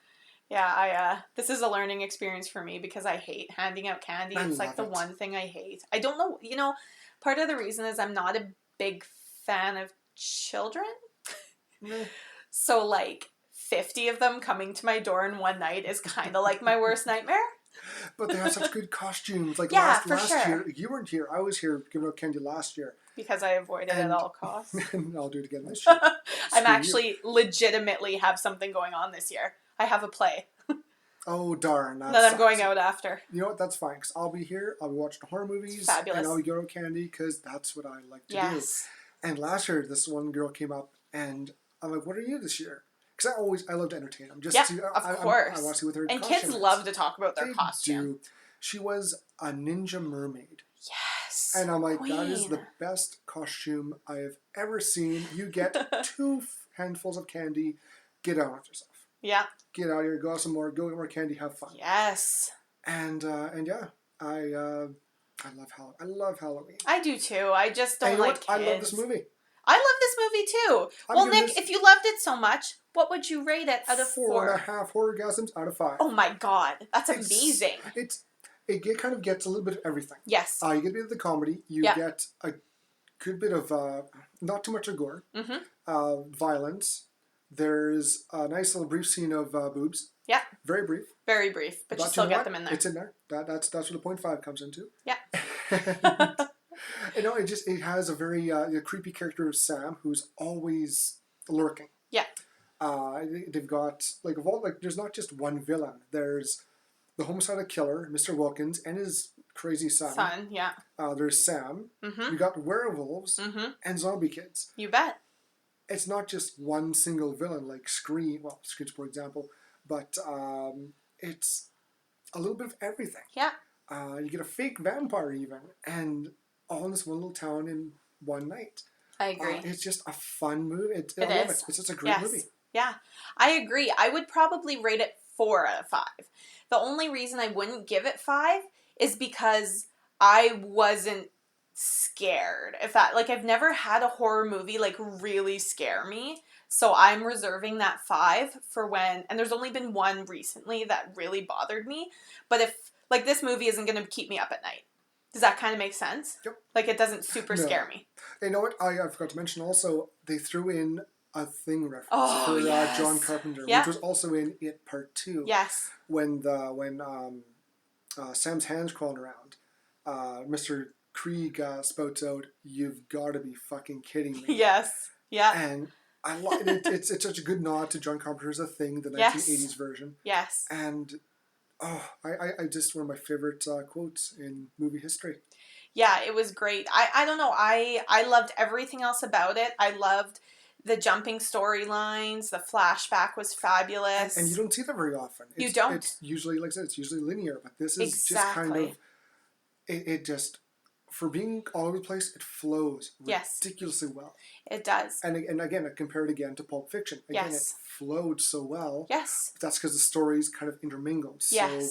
B: Yeah, this is a learning experience for me because I hate handing out candy. It's like the one thing I hate. I don't know, part of the reason is I'm not a big fan of children. So like 50 of them coming to my door in one night is kind of like my worst nightmare.
A: But they have such good costumes. Like
B: last
A: year, you weren't here. I was here giving out candy last year.
B: Because I avoided it at all costs.
A: And I'll do it again this year.
B: I'm actually legitimately have something going on this year. I have a play.
A: Oh, darn.
B: That I'm going out after.
A: You know what? That's fine. Because I'll be here. I'll be watching horror movies.
B: Fabulous.
A: And I'll be giving out candy because that's what I like to do. And last year, this one girl came up and I'm like, what are you this year? Because I love to entertain them.
B: Of course.
A: I want to see what their
B: And
A: costume
B: kids
A: is.
B: love to talk about their costume.
A: Do. She was a ninja mermaid.
B: Yes.
A: And I'm like, that is the best costume I have ever seen. You get 2 handfuls of candy. Get on with yourself.
B: Yeah.
A: Get out here. Go have some more. Go get more candy. Have fun.
B: Yes.
A: And yeah, I love Halloween.
B: I do too. I just don't like kids.
A: I love this movie.
B: I love this movie too. Well, Nick, if you loved it so much, what would you rate it out of 4?
A: 4.5 Horr-Gasms out of 5.
B: Oh my god, that's amazing.
A: It kind of gets a little bit of everything.
B: Yes.
A: You get a bit of the comedy. You get a good bit of not too much of gore. Mm-hmm. Violence. There's a nice little brief scene of boobs. Yeah. Very brief.
B: Very brief, but you still get them in there.
A: It's in there. That's where the 0.5 comes into.
B: Yeah.
A: It has a very creepy character of Sam who's always lurking. Yeah. They've got there's not just one villain. There's the homicidal killer, Mr. Wilkins, and his crazy son. Yeah. There's Sam. Mm-hmm. You got werewolves and zombie kids.
B: You bet.
A: It's not just one single villain like Scream, for example, but it's a little bit of everything. Yeah. You get a fake vampire even, and all in this one little town in one night.
B: I agree.
A: It's just a fun movie. It is. It's just a great movie.
B: Yeah, I agree. I would probably rate it 4 out of 5. The only reason I wouldn't give it 5 is because I wasn't scared. I've never had a horror movie really scare me. So I'm reserving that 5 for when, and there's only been one recently that really bothered me. But if, this movie isn't going to keep me up at night. Does that kind of make sense? Yep. It doesn't super scare me.
A: You know what? I forgot to mention also, they threw in a Thing reference for John Carpenter, which was also in It Part 2. Yes. When Sam's hand's crawling around, Mr. Krieg spouts out, "You've got to be fucking kidding me." Yes. Yeah. And I love it. It's such a good nod to John Carpenter's A Thing, the 1980s version. Yes. And I just one of my favorite quotes in movie history.
B: Yeah, it was great. I don't know. I loved everything else about it. I loved the jumping storylines. The flashback was fabulous.
A: And you don't see that very often.
B: You don't.
A: It's usually, like I said, it's usually linear. But this is just kind of, it just, for being all over the place, it flows ridiculously well.
B: It does.
A: And again, I compare it again to Pulp Fiction. Again, it flowed so well. Yes. But that's because the stories kind of intermingled so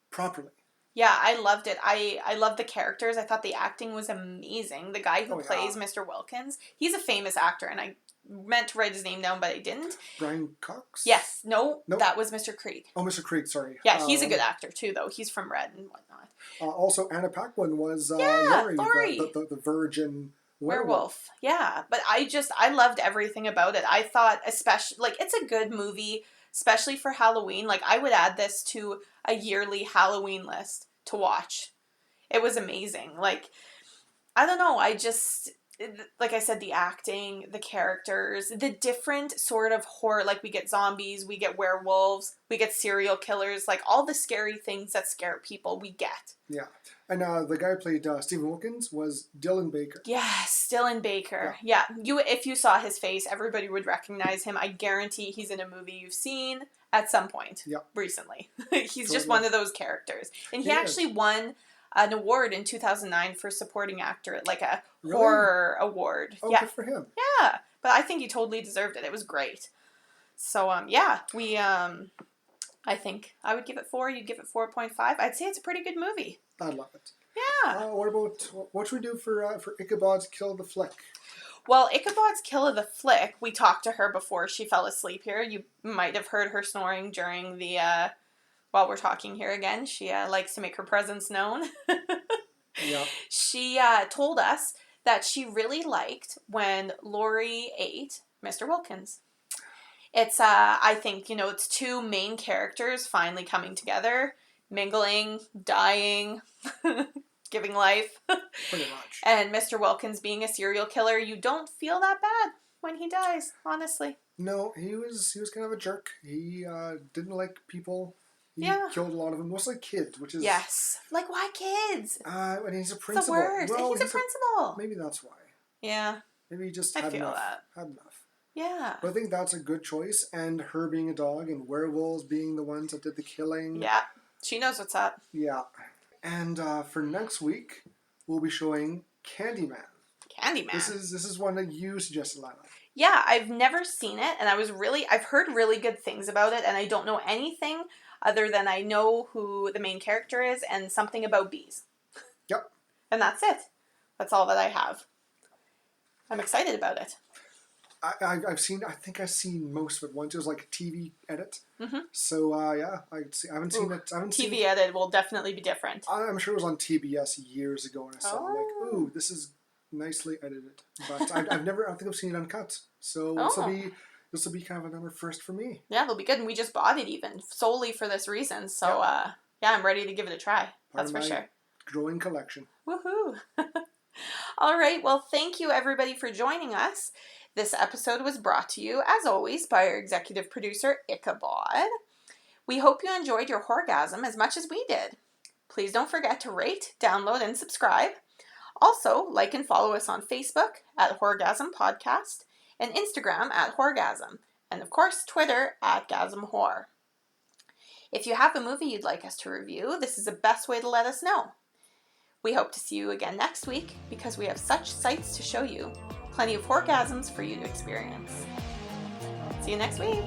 A: properly. Yeah, I loved it. I loved the characters. I thought the acting was amazing. The guy who plays Mr. Wilkins, he's a famous actor, and I meant to write his name down, but I didn't. Brian Cox? Yes. No, nope. That was Mr. Krieg. Oh, Mr. Krieg, sorry. Yeah, he's a good actor, too, though. He's from Red and whatnot. Also, Anna Paquin was Laurie. The virgin werewolf. Yeah, but I loved everything about it. I thought, especially, it's a good movie, especially for Halloween. I would add this to a yearly Halloween list to watch. It was amazing. I don't know,
B: like I said, the acting, the characters, the different sort of horror, like we get zombies, we get werewolves, we get serial killers, like all the scary things that scare people we get.
A: Yeah. And the guy who played Stephen Wilkins was Dylan Baker.
B: Yes, Dylan Baker. Yeah. If you saw his face, everybody would recognize him. I guarantee he's in a movie you've seen at some point recently. He's just one of those characters. And he actually won an award in 2009 for supporting actor, like a horror award.
A: Oh, good for him.
B: Yeah, but I think he totally deserved it. It was great. So, we, I think I would give it 4. You'd give it 4.5. I'd say it's a pretty good movie.
A: I love it.
B: Yeah.
A: What should we do for Ichabod's Kill of the Flick?
B: Well, Ichabod's Kill of the Flick, we talked to her before she fell asleep here. You might have heard her snoring during the, while we're talking here again. She likes to make her presence known.
A: Yeah.
B: She told us that she really liked when Laurie ate Mr. Wilkins. It's, I think, it's two main characters finally coming together, mingling, dying, giving life.
A: Pretty much.
B: And Mr. Wilkins being a serial killer, you don't feel that bad when he dies, honestly.
A: No, he was kind of a jerk. He didn't like people. He killed a lot of them, mostly kids, which is...
B: Yes. Like, why kids?
A: And he's a principal.
B: It's the worst.
A: Well,
B: he's a principal.
A: Maybe that's why.
B: Yeah.
A: Maybe he just
B: I
A: had
B: feel
A: enough.
B: that.
A: Had enough.
B: Yeah.
A: But I think that's a good choice. And her being a dog and werewolves being the ones that did the killing.
B: Yeah. She knows what's up.
A: Yeah. And for next week, we'll be showing Candyman.
B: Candyman.
A: This is one that you suggested, Lana.
B: Yeah, I've never seen it, and I've heard really good things about it, and I don't know anything other than I know who the main character is and something about bees.
A: Yep.
B: And that's it. That's all that I have. I'm excited about it.
A: I think I've seen most of it once. It was like a TV edit.
B: Mm-hmm.
A: So I haven't seen it.
B: TV edit will definitely be different.
A: I'm sure it was on TBS years ago, and I saw like, ooh, this is nicely edited. But I don't think I've seen it uncut. So this will be kind of another first for me.
B: Yeah, it'll be good, and we just bought it even solely for this reason. So I'm ready to give it a try. That's for sure.
A: Growing collection.
B: Woohoo! All right. Well, thank you everybody for joining us. This episode was brought to you, as always, by our executive producer, Ichabod. We hope you enjoyed your Horr-Gasm as much as we did. Please don't forget to rate, download, and subscribe. Also, like and follow us on Facebook at Horr-Gasm Podcast and Instagram at Horr-Gasm, and of course, Twitter at GasmHorror. If you have a movie you'd like us to review, this is the best way to let us know. We hope to see you again next week because we have such sights to show you. Plenty of Horr-Gasms for you to experience. See you next week.